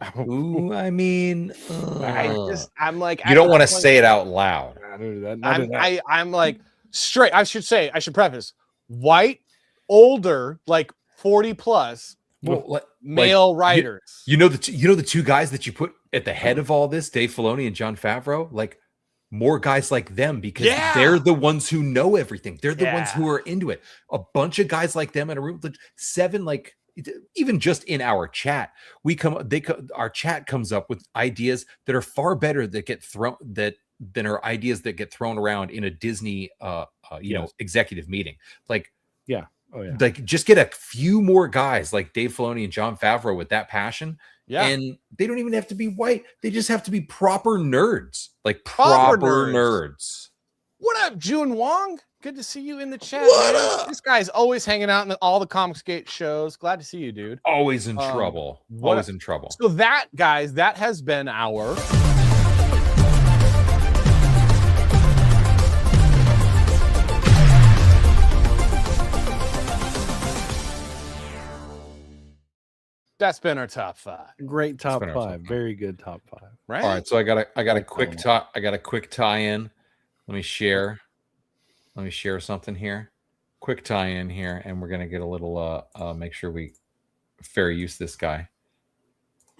S4: I mean,
S2: I'm like,
S4: you don't want to say it out loud.
S2: I'm like straight. I should preface white, older, like 40 plus male writers.
S4: You know the two guys that you put at the head of all this, Dave Filoni and Jon Favreau, like more guys like them because they're the ones who know everything. They're the ones who are into it. A bunch of guys like them in a room, 7, like even just in our chat, our chat comes up with ideas that are far better than are ideas that get thrown around in a Disney executive meeting. Like,
S5: yeah. Oh, yeah.
S4: Like just get a few more guys like Dave Filoni and Jon Favreau with that passion. Yeah. And they don't even have to be white. They just have to be proper nerds. Like proper nerds.
S2: What up, June Wong? Good to see you in the chat. What up? This guy's always hanging out in all the Comicsgate shows. Glad to see you, dude.
S4: Always in trouble. Always in trouble.
S2: So that, guys, that has been our that's been our top 5.
S5: Great top 5. Very good top 5.
S2: Right.
S4: All right. So I got a quick tie-in. Let me share something here. Quick tie-in here, and we're gonna get a little make sure we fair use this guy.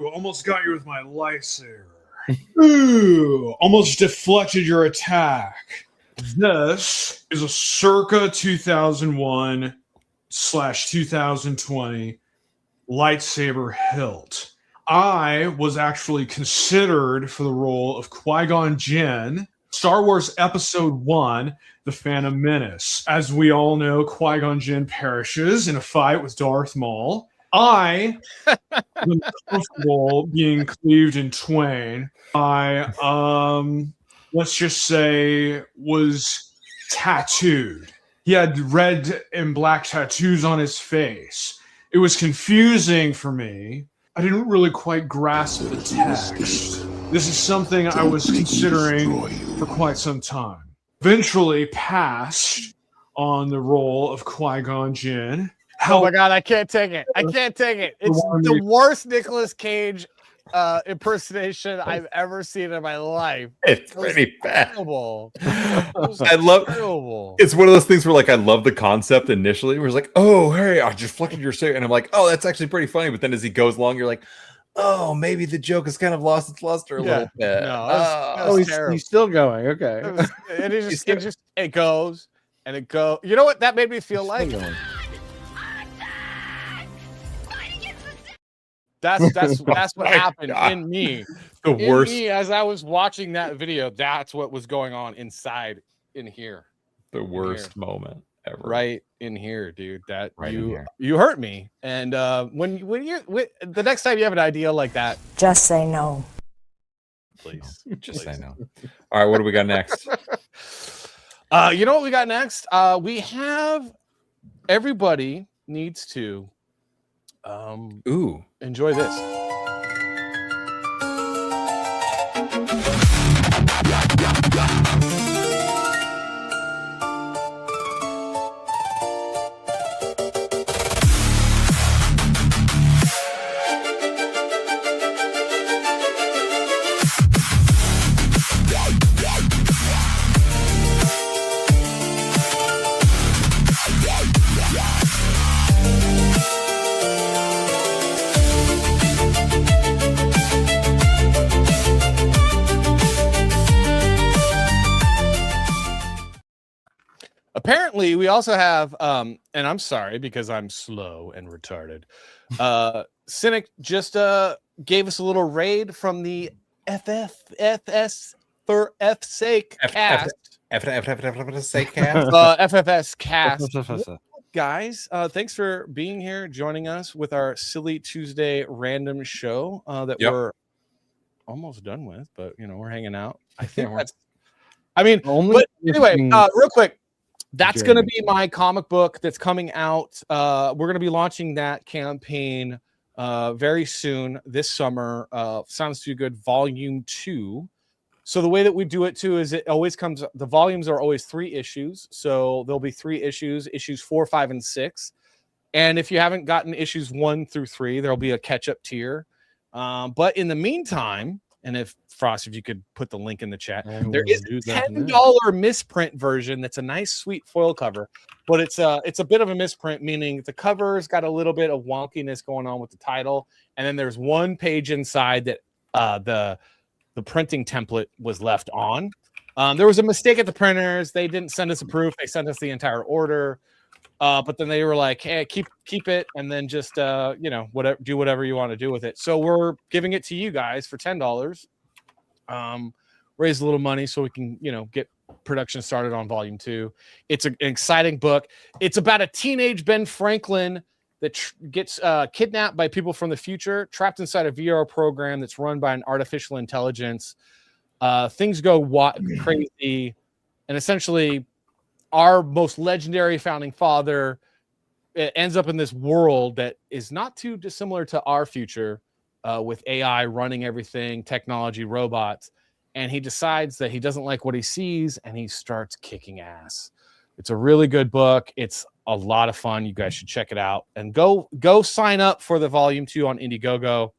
S6: Almost got you with my lightsaber. Ooh, almost deflected your attack. This is a circa 2001/2020 lightsaber hilt. I was actually considered for the role of Qui-Gon Jinn, Star Wars Episode 1, The Phantom Menace. As we all know, Qui-Gon Jinn perishes in a fight with Darth Maul. I am comfortable being cleaved in twain. I, let's just say, was tattooed. He had red and black tattoos on his face. It was confusing for me. I didn't really quite grasp the text. This is something I was considering for quite some time. Eventually passed on the role of Qui-Gon Jinn.
S2: Oh my God, I can't take it. I can't take it. It's the worst Nicolas Cage impersonation I've ever seen in my life.
S4: It's pretty bad.
S2: Terrible.
S4: I love
S2: terrible.
S4: It's one of those things where like I love the concept initially. Where it's like, oh hey, I just deflected your shit, and I'm like, oh, that's actually pretty funny. But then as he goes along, you're like, oh, maybe the joke has kind of lost its luster a little bit.
S2: No,
S5: he's still going. Okay.
S2: And it goes and it goes. You know what that made me feel like? That's what happened in me.
S4: The worst.
S2: Me, as I was watching that video, that's what was going on inside in here.
S4: The worst moment ever.
S2: Right in here, dude. That
S4: right
S2: you hurt me. And when the next time you have an idea like that,
S8: just say no.
S2: Please.
S4: Just say no. All right, what do we got next?
S2: You know what we got next? We have everybody needs to enjoy this. Apparently, we also have, and I'm sorry because I'm slow and retarded. Cynic just gave us a little raid from the FFS for F's sake cast. FFS cast. Guys, thanks for being here, joining us with our silly Tuesday random show that we're almost done with, but you know, we're hanging out. I think that's, I mean, but anyway, real quick. That's going to be my comic book that's coming out. We're going to be launching that campaign very soon this summer. Sounds Too Good Volume 2. So the way that we do it too is it always comes, the volumes are always 3 issues. So there'll be 3 issues 4, 5, and 6. And if you haven't gotten issues 1 through 3, there'll be a catch-up tier. But in the meantime, and if Frost, if you could put the link in the chat, there is a $10 misprint version that's a nice, sweet foil cover, but it's a bit of a misprint, meaning the cover's got a little bit of wonkiness going on with the title, and then there's one page inside that the printing template was left on. There was a mistake at the printers; they didn't send us a proof; they sent us the entire order. But then they were like, "Hey, keep it, and then just you know, do whatever you want to do with it." So we're giving it to you guys for $10. Raise a little money so we can, you know, get production started on Volume 2. It's an exciting book. It's about a teenage Ben Franklin that gets kidnapped by people from the future, trapped inside a VR program that's run by an artificial intelligence. Things go crazy, and essentially, our most legendary founding father ends up in this world that is not too dissimilar to our future, with AI running everything, technology, robots. And he decides that he doesn't like what he sees, and he starts kicking ass. It's a really good book. It's a lot of fun. You guys should check it out. And go sign up for the Volume 2 on Indiegogo.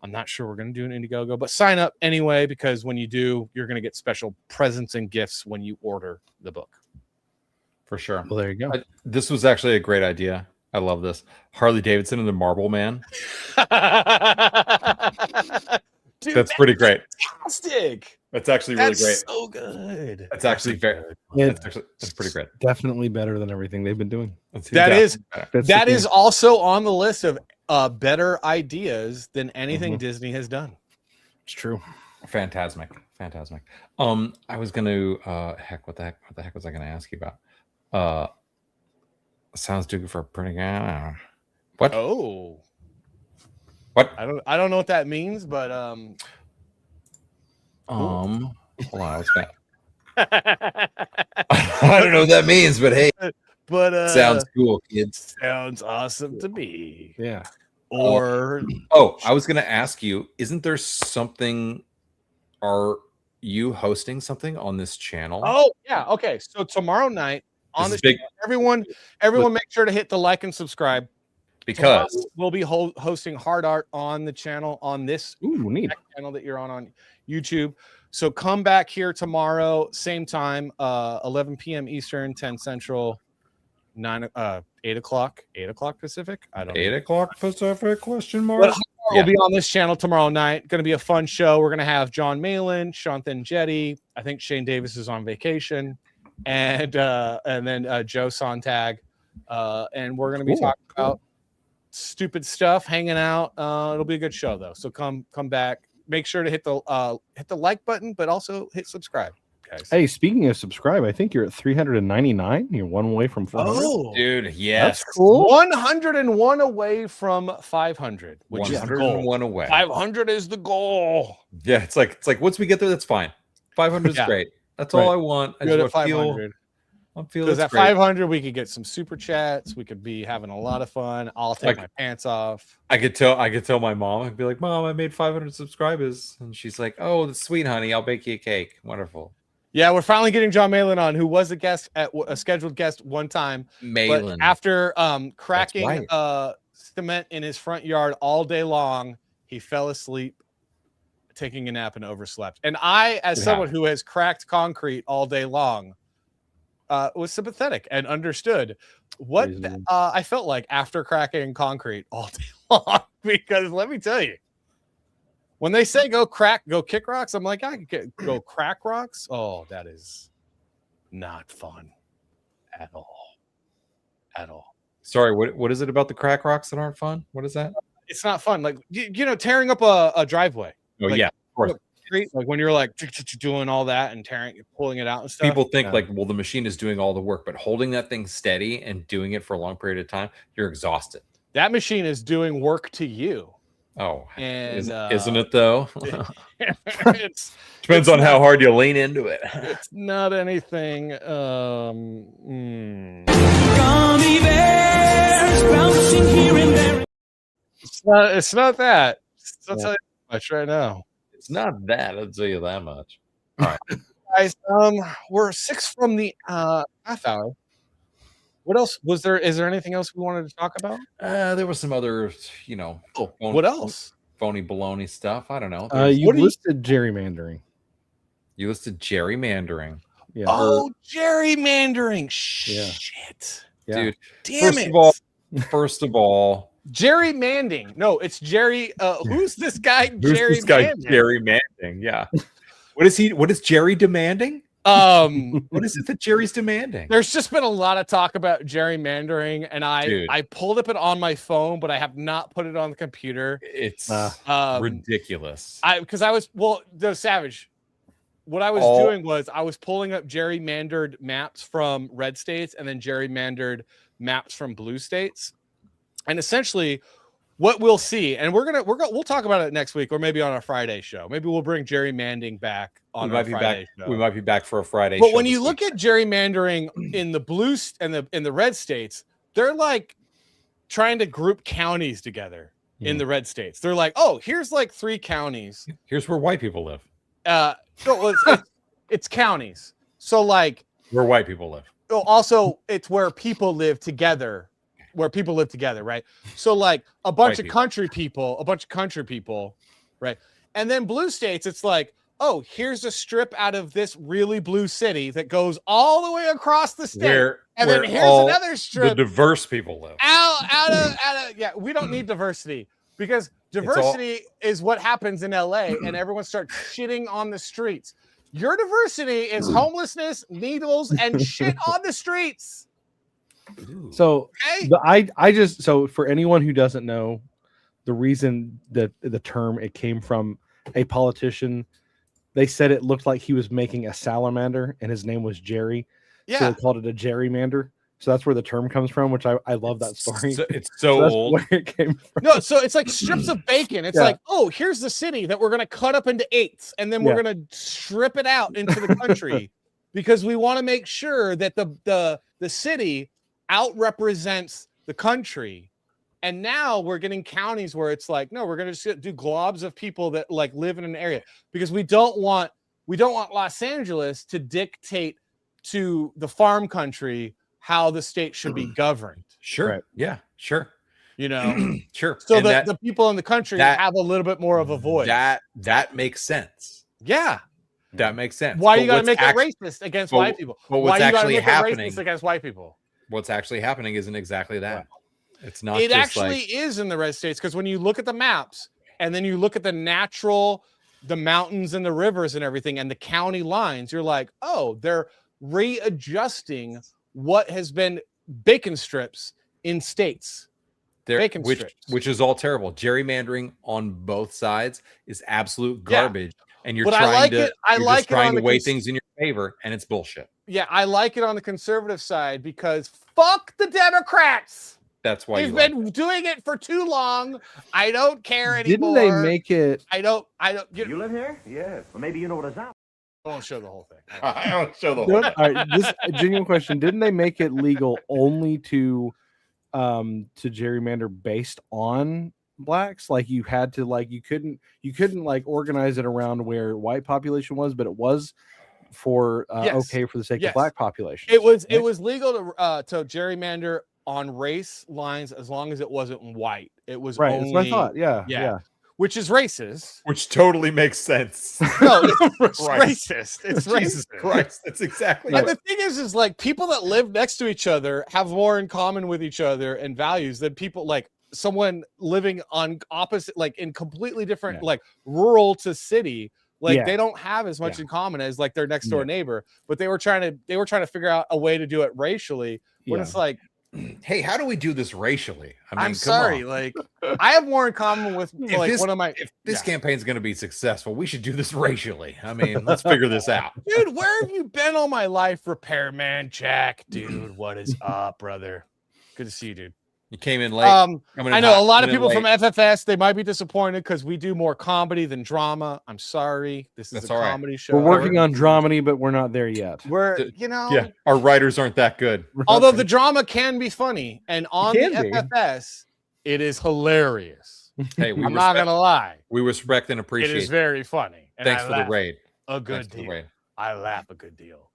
S2: I'm not sure we're going to do an Indiegogo, but sign up anyway, because when you do, you're going to get special presents and gifts when you order the book.
S4: For sure.
S5: Well, there you go.
S4: This was actually a great idea. I love this. Harley Davidson and the Marble Man.
S2: Dude,
S4: That's pretty great.
S2: Fantastic.
S4: That's actually really great.
S2: So good.
S4: That's actually very. That's pretty great.
S5: Definitely better than everything they've been doing.
S2: That is
S5: That's the thing.
S2: also on the list of better ideas than anything Disney has done.
S5: It's true.
S4: Fantastic. I was gonna what the heck was I gonna ask you about? Sounds too good for a pretty guy. What?
S2: Oh.
S4: What?
S2: I don't know what that means, but
S4: hold on, what's that? I don't know what that means, but hey, sounds cool, kids.
S2: Sounds awesome to me.
S5: Yeah.
S2: Or
S4: I was gonna ask you, isn't there something? Are you hosting something on this channel?
S2: Oh yeah, okay. So tomorrow night on the channel, everyone make sure to hit the like and subscribe.
S4: Because
S2: tomorrow we'll be hosting hard art on the channel on this channel that you're on YouTube. So come back here tomorrow, same time, 11 p.m. Eastern, 10 Central, 8 o'clock Pacific. I don't know.
S4: 8 o'clock Pacific? Question mark.
S2: But we'll be on this channel tomorrow night. Going to be a fun show. We're going to have John Malin, Shanthan Jetty. I think Shane Davis is on vacation, and then Joe Sontag, and we're going to be talking about stupid stuff, hanging out. It'll be a good show though. So come back. Make sure to hit the like button, but also hit subscribe, guys.
S5: Hey, speaking of subscribe, I think you're at 399. You're one away from 400.
S2: Oh,
S4: dude, yes,
S5: that's cool.
S2: 101 away from 500, which is the goal.
S4: 101 away.
S2: 500 is the goal.
S4: Yeah, it's like once we get there, that's fine. 500 is great. That's all I want. I
S2: Good
S4: just
S2: at
S4: want
S2: 500.
S4: Because
S2: at 500 we could get some super chats. We could be having a lot of fun. I'll take my pants off.
S4: I could tell my mom. I'd be like, Mom, I made 500 subscribers, and she's like, Oh, that's sweet, honey. I'll bake you a cake. Wonderful.
S2: Yeah, we're finally getting John Malin on, who was a scheduled guest one time.
S4: Malin.
S2: But after cracking cement in his front yard all day long, he fell asleep, taking a nap, and overslept. And I, as someone who has cracked concrete all day long, was sympathetic and understood what I felt like after cracking concrete all day long. Because let me tell you, when they say go kick rocks, I'm like, I could go crack rocks. Oh, that is not fun at all.
S4: Sorry, what is it about the crack rocks that aren't fun? What is that?
S2: It's not fun. Like, you know, tearing up a driveway.
S4: Oh, yeah, of course.
S2: Like when you're like doing all that and pulling it out and stuff.
S4: People think like, well, the machine is doing all the work, but holding that thing steady and doing it for a long period of time, you're exhausted.
S2: That machine is doing work to you.
S4: Oh,
S2: and
S4: isn't it though?
S2: Depends
S4: on how hard you lean into it.
S2: It's not anything.
S1: Gummy bears bouncing here and there.
S2: It's not that. I'll tell you much right now.
S4: It's not that. I'll tell you that much. All right,
S2: guys. We're 6 from the half hour. What else was there? Is there anything else we wanted to talk about?
S4: There was some other,
S2: what else?
S4: Phony baloney stuff. I don't know.
S5: You listed gerrymandering.
S4: You listed gerrymandering.
S5: Yeah.
S2: Oh, gerrymandering. Shit.
S5: Yeah.
S4: Dude.
S2: Damn it.
S4: First of all.
S2: Gerry Manding. No, it's Gerry. Who's this guy?
S4: Gerry Manding. Yeah. What is Gerry demanding? What is it that Jerry's demanding?
S2: There's just been a lot of talk about gerrymandering, and I pulled up it on my phone, but I have not put it on the computer.
S4: It's ridiculous.
S2: Savage. What I was doing was I was pulling up gerrymandered maps from red states and then gerrymandered maps from blue states. And essentially what we'll see, and we'll talk about it next week or maybe on our Friday show. Maybe we'll bring Gerry Manding back on our Friday show.
S4: We might be back for a Friday show.
S2: But when you look at gerrymandering in the blue and the red states, they're like trying to group counties together in the red states. They're like, oh, here's like 3 counties.
S4: Here's where white people live.
S2: It's counties. So like
S4: where white people live.
S2: Also, it's where people live together. Right? So like a bunch of country people, right? And then blue states, it's like, oh, here's a strip out of this really blue city that goes all the way across the state. And then here's another strip.
S4: The diverse people live.
S2: Out of we don't need diversity because diversity is what happens in LA, and everyone starts shitting on the streets. Your diversity is homelessness, needles, and shit on the streets.
S5: So
S2: Okay?
S5: I just, so for anyone who doesn't know, the reason that the term it came from a politician, they said it looked like he was making a salamander and his name was Gerry.
S2: Yeah.
S5: So they called it a gerrymander. So that's where the term comes from, which I love that story.
S4: It's so
S5: that's
S4: old.
S5: where it came from.
S2: No, so it's like strips of bacon. It's like, oh, here's the city that we're going to cut up into eighths, and then we're going to strip it out into the country because we want to make sure that the city out represents the country. And now we're getting counties where it's like, no, we're going to just do globs of people that like live in an area because we don't want Los Angeles to dictate to the farm country how the state should be governed.
S4: Sure.
S5: Right.
S4: Yeah, sure.
S2: You know,
S4: sure.
S2: So
S4: And
S2: the people in the country have a little bit more of a voice.
S4: That makes sense.
S2: Yeah.
S4: That makes sense.
S2: Why
S4: But
S2: you got to
S4: what's
S2: make
S4: act-
S2: it racist against white people?
S4: But
S2: Why
S4: what's
S2: you gotta
S4: actually
S2: make it
S4: happening
S2: racist against white people?
S4: What's actually happening isn't exactly that. It's not.
S2: It
S4: just
S2: actually
S4: like,
S2: is in the red states because when you look at the maps and then you look at the mountains and the rivers and everything and the county lines, you're like, oh, they're readjusting what has been bacon strips in states. Bacon strips.
S4: which is all terrible. Gerrymandering on both sides is absolute garbage, and you're
S2: But I
S4: trying
S2: like
S4: to
S2: it- I
S4: you're
S2: like
S4: just
S2: it
S4: trying
S2: on
S4: to
S2: the
S4: weigh
S2: cons-
S4: things in your favor, and it's bullshit.
S2: Yeah, I like it on the conservative side because fuck the Democrats.
S4: That's why
S2: They've
S4: you like
S2: been doing it for too long. I don't care
S5: Didn't
S2: anymore.
S5: they make it?
S2: I don't.
S7: You live here? Yes. Well, maybe you know what it's up.
S2: I won't show the whole thing.
S4: I don't show the
S5: All right, this a genuine question. Didn't they make it legal only to gerrymander based on blacks? Like you had to you couldn't like organize it around where white population was, but it was for okay for the sake of black population.
S2: It was legal to gerrymander on race lines as long as it wasn't white. It was
S5: Right,
S2: only,
S5: that's what I thought. Yeah.
S2: Which is racist.
S4: Which totally makes sense.
S2: No, it's
S4: Christ.
S2: racist. It's
S4: Jesus
S2: racist.
S4: Christ. That's exactly
S2: And
S4: it.
S2: the thing is like people that live next to each other have more in common with each other and values than people like someone living on opposite, like in completely different, like rural to city. Like they don't have as much in common as like their next door neighbor, but they were trying to figure out a way to do it racially. When it's like,
S4: hey, how do we do this racially? I mean,
S2: I'm
S4: come
S2: sorry,
S4: on.
S2: like I have more in common with
S4: If
S2: like
S4: this,
S2: one of my.
S4: if this campaign's going to be successful, we should do this racially. I mean, let's figure this out.
S2: Dude, where have you been all my life, Repairman Jack? Dude, what is up, brother? Good to see you, dude.
S4: You came in late.
S2: I know a lot of people from FFS, they might be disappointed because we do more comedy than drama. I'm sorry. This is a comedy show.
S5: We're working on dramedy, but we're not there yet.
S2: We're,
S4: our writers aren't that good.
S2: Although the drama can be funny, and on the
S5: can be.
S2: FFS, it is hilarious.
S4: Hey,
S2: I'm not gonna lie.
S4: We respect and appreciate.
S2: It is very funny. And
S4: Thanks
S2: I
S4: for the
S2: laugh
S4: raid.
S2: A good
S4: Thanks for the
S2: deal.
S4: raid.
S2: I laugh a good deal.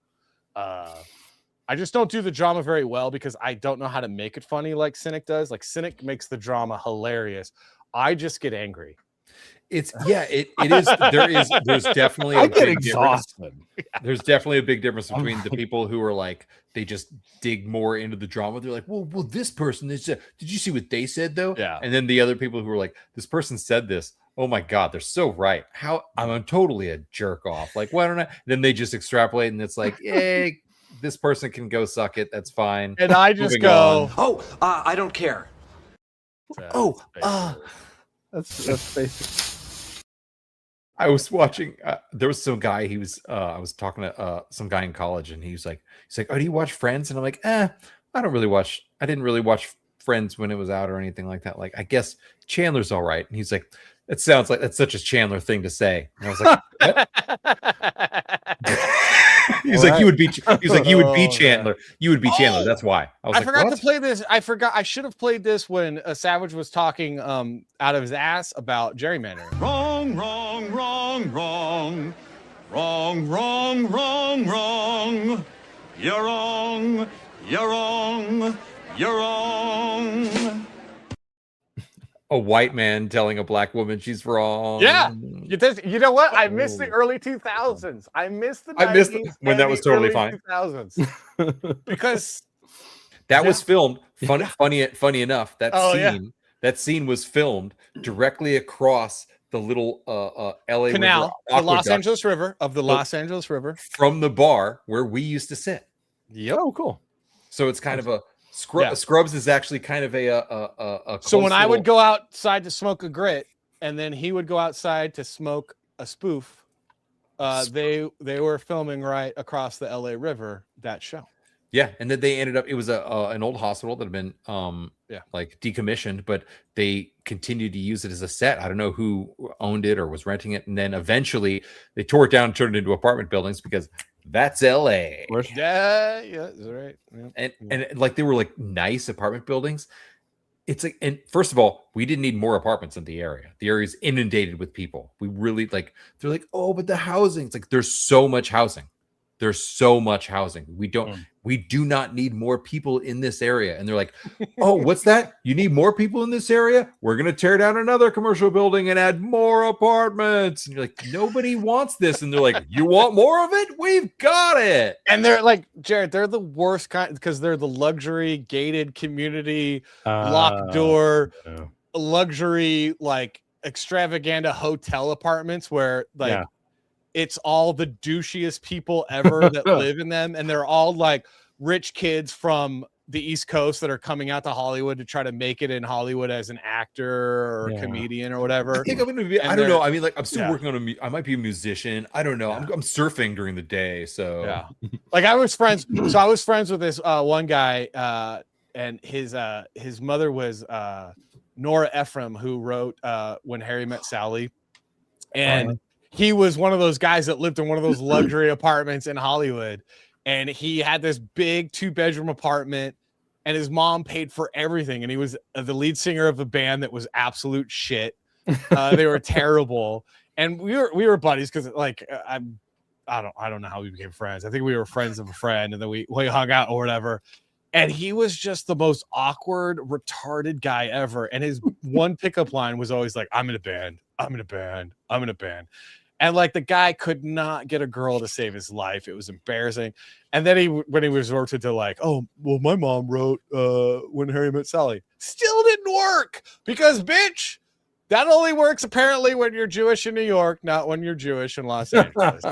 S2: I just don't do the drama very well because I don't know how to make it funny like Cynic does. Like Cynic makes the drama hilarious. I just get angry.
S4: It's it is. There's definitely a big difference. There's definitely a big difference between the people who are like they just dig more into the drama. They're like, well, this person is. Did you see what they said though?
S2: Yeah.
S4: And then the other people who are like, this person said this. Oh my God, they're so right. How I'm totally a jerk off. Like, why don't I? Then they just extrapolate, and it's like, hey, this person can go suck it. That's fine.
S2: And I just
S4: Moving
S2: go,
S4: on.
S10: I don't care.
S5: That's basic.
S4: I was watching. There was some guy. He was. I was talking to some guy in college, and he's like, "Oh, do you watch Friends?" And I'm like, I don't really watch. I didn't really watch Friends when it was out or anything like that. Like, I guess Chandler's all right. And he's like, "It sounds like that's such a Chandler thing to say." And I was like, "What?" He's like, "You would be." He's like, "You would be Chandler. You would be Chandler." That's why. I
S2: forgot to play this. I forgot. I should have played this when Savage was talking out of his ass about gerrymandering.
S1: Wrong, wrong, wrong, wrong. Wrong, wrong, wrong, wrong. You're wrong. You're wrong. You're wrong.
S4: A white man telling a black woman she's wrong.
S2: Yeah, you know what? I missed the early 2000s. I missed the 90s.
S4: I missed when that was totally fine.
S2: 2000s because
S4: that was filmed. Funny enough, that That scene was filmed directly across the little LA
S2: Canal,
S4: River
S2: the Los
S4: aqueduct
S2: Angeles River of the Los Angeles River
S4: from the bar where we used to sit.
S2: Yep.
S5: Oh, cool.
S4: So it's kind of a Scrubs is actually kind of a
S2: so when
S4: close
S2: I would
S4: little-
S2: go outside to smoke a grit, and then he would go outside to smoke a spoof, they were filming right across the LA River that show.
S4: Yeah, and then they ended up. It was an old hospital that had been like decommissioned, but they continued to use it as a set. I don't know who owned it or was renting it, and then eventually they tore it down and turned it into apartment buildings because that's LA.
S2: Yeah, that's right. Yeah.
S4: And like they were like nice apartment buildings. It's like, and first of all, we didn't need more apartments in the area. The area is inundated with people. We really like. They're like, oh, but the housing. It's like there's so much housing. There's so much housing. We do not need more people in this area. And they're like, oh, what's that? You need more people in this area? We're going to tear down another commercial building and add more apartments. And you're like, nobody wants this. And they're like, you want more of it? We've got it.
S2: And they're like, Jared, they're the worst kind because they're the luxury gated community, locked door, luxury, like extravaganza hotel apartments where like, it's all the douchiest people ever that live in them. And they're all like rich kids from the East Coast that are coming out to Hollywood to try to make it in Hollywood as an actor or a comedian or whatever.
S4: I think I'm going to be, I don't know. I mean, like I'm still working on I might be a musician. I don't know. I'm surfing during the day. So
S2: like I was friends. So I was friends with this one guy and his mother was Nora Ephraim, who wrote When Harry Met Sally. And he was one of those guys that lived in one of those luxury apartments in Hollywood. And he had this big 2-bedroom apartment and his mom paid for everything. And he was the lead singer of a band that was absolute shit. They were terrible. And we were buddies because like, I don't know how we became friends. I think we were friends of a friend and then we hung out or whatever. And he was just the most awkward, retarded guy ever. And his one pickup line was always like, I'm in a band. I'm in a band. I'm in a band. And like the guy could not get a girl to save his life. It was embarrassing. And then when he resorted to like, oh, well, my mom wrote When Harry Met Sally. Still didn't work because, bitch, that only works apparently when you're Jewish in New York, not when you're Jewish in Los Angeles.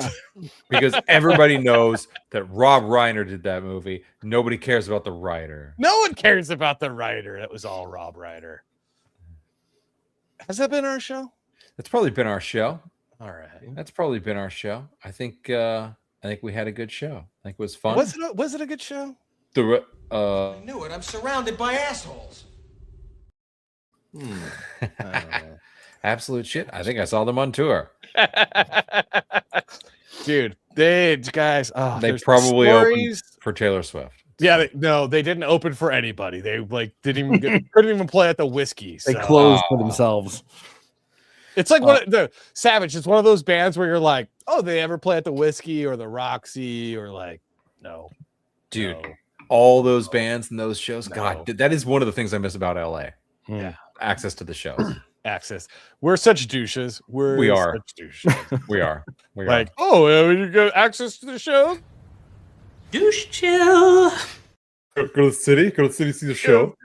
S4: Because everybody knows that Rob Reiner did that movie. Nobody cares about the writer.
S2: No one cares about the writer. That was all Rob Reiner. Has that been our show?
S4: That's probably been our show.
S2: All right.
S4: That's probably been our show. I think we had a good show. I think it was fun.
S2: Was it a good show?
S3: I knew it. I'm surrounded by assholes.
S4: Absolute shit. I think I saw them on tour.
S2: Dude, guys. Oh,
S4: they probably opened for Taylor Swift.
S2: Yeah, they didn't open for anybody. They like couldn't even play at the Whiskey.
S5: They closed for themselves.
S2: It's like the Savage. It's one of those bands where you're like, oh, they ever play at the Whiskey or the Roxy or like, no,
S4: dude. No. All those bands and those shows. No. God, that is one of the things I miss about LA.
S2: Yeah,
S4: access to the shows.
S2: Access. We're such douches.
S4: We are.
S2: Such douches.
S4: We are.
S2: Like, oh, you got access to the shows.
S17: Douche chill.
S4: Go to the city. Go to the city. See the show.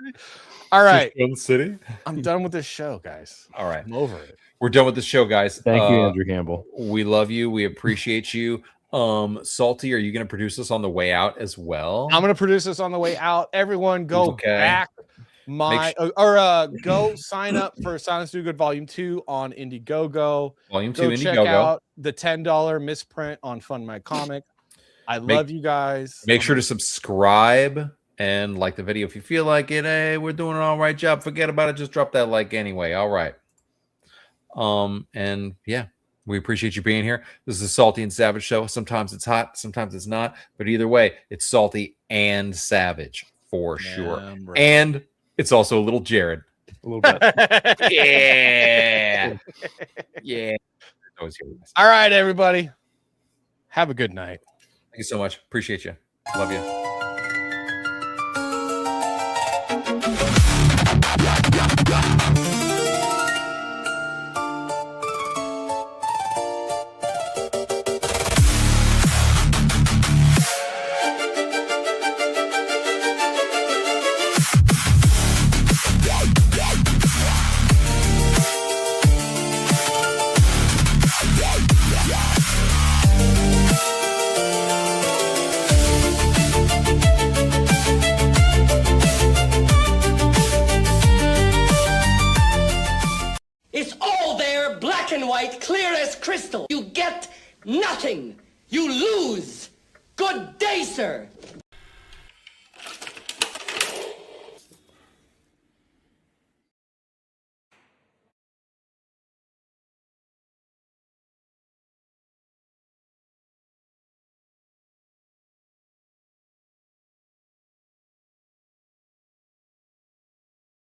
S2: All right.
S4: Go to the city.
S2: I'm done with this show, guys.
S4: All right.
S2: I'm over it.
S4: We're done with the show, guys.
S5: Thank you, Andrew Campbell.
S4: We love you. We appreciate you. Salty, are you going to produce this on the way out as well?
S2: I'm going to produce this on the way out. Everyone go back go sign up for Silence Do Good Volume 2 on Indiegogo.
S4: Volume 2 Indiegogo.
S2: Check out the $10 misprint on Fund My Comic. I love you guys.
S4: Make sure to subscribe and like the video if you feel like it. Hey, we're doing an all right job. Forget about it. Just drop that like anyway. All right. And yeah, we appreciate you being here. This is a Salty and Savage show. Sometimes it's hot, sometimes it's not, but either way, it's salty and savage for sure. Right. And it's also a little Jared.
S5: A little bit.
S4: Yeah. Yeah.
S2: All right, everybody. Have a good night.
S4: Thank you so much. Appreciate you. Love you.
S12: Nothing. You lose. Good day, sir.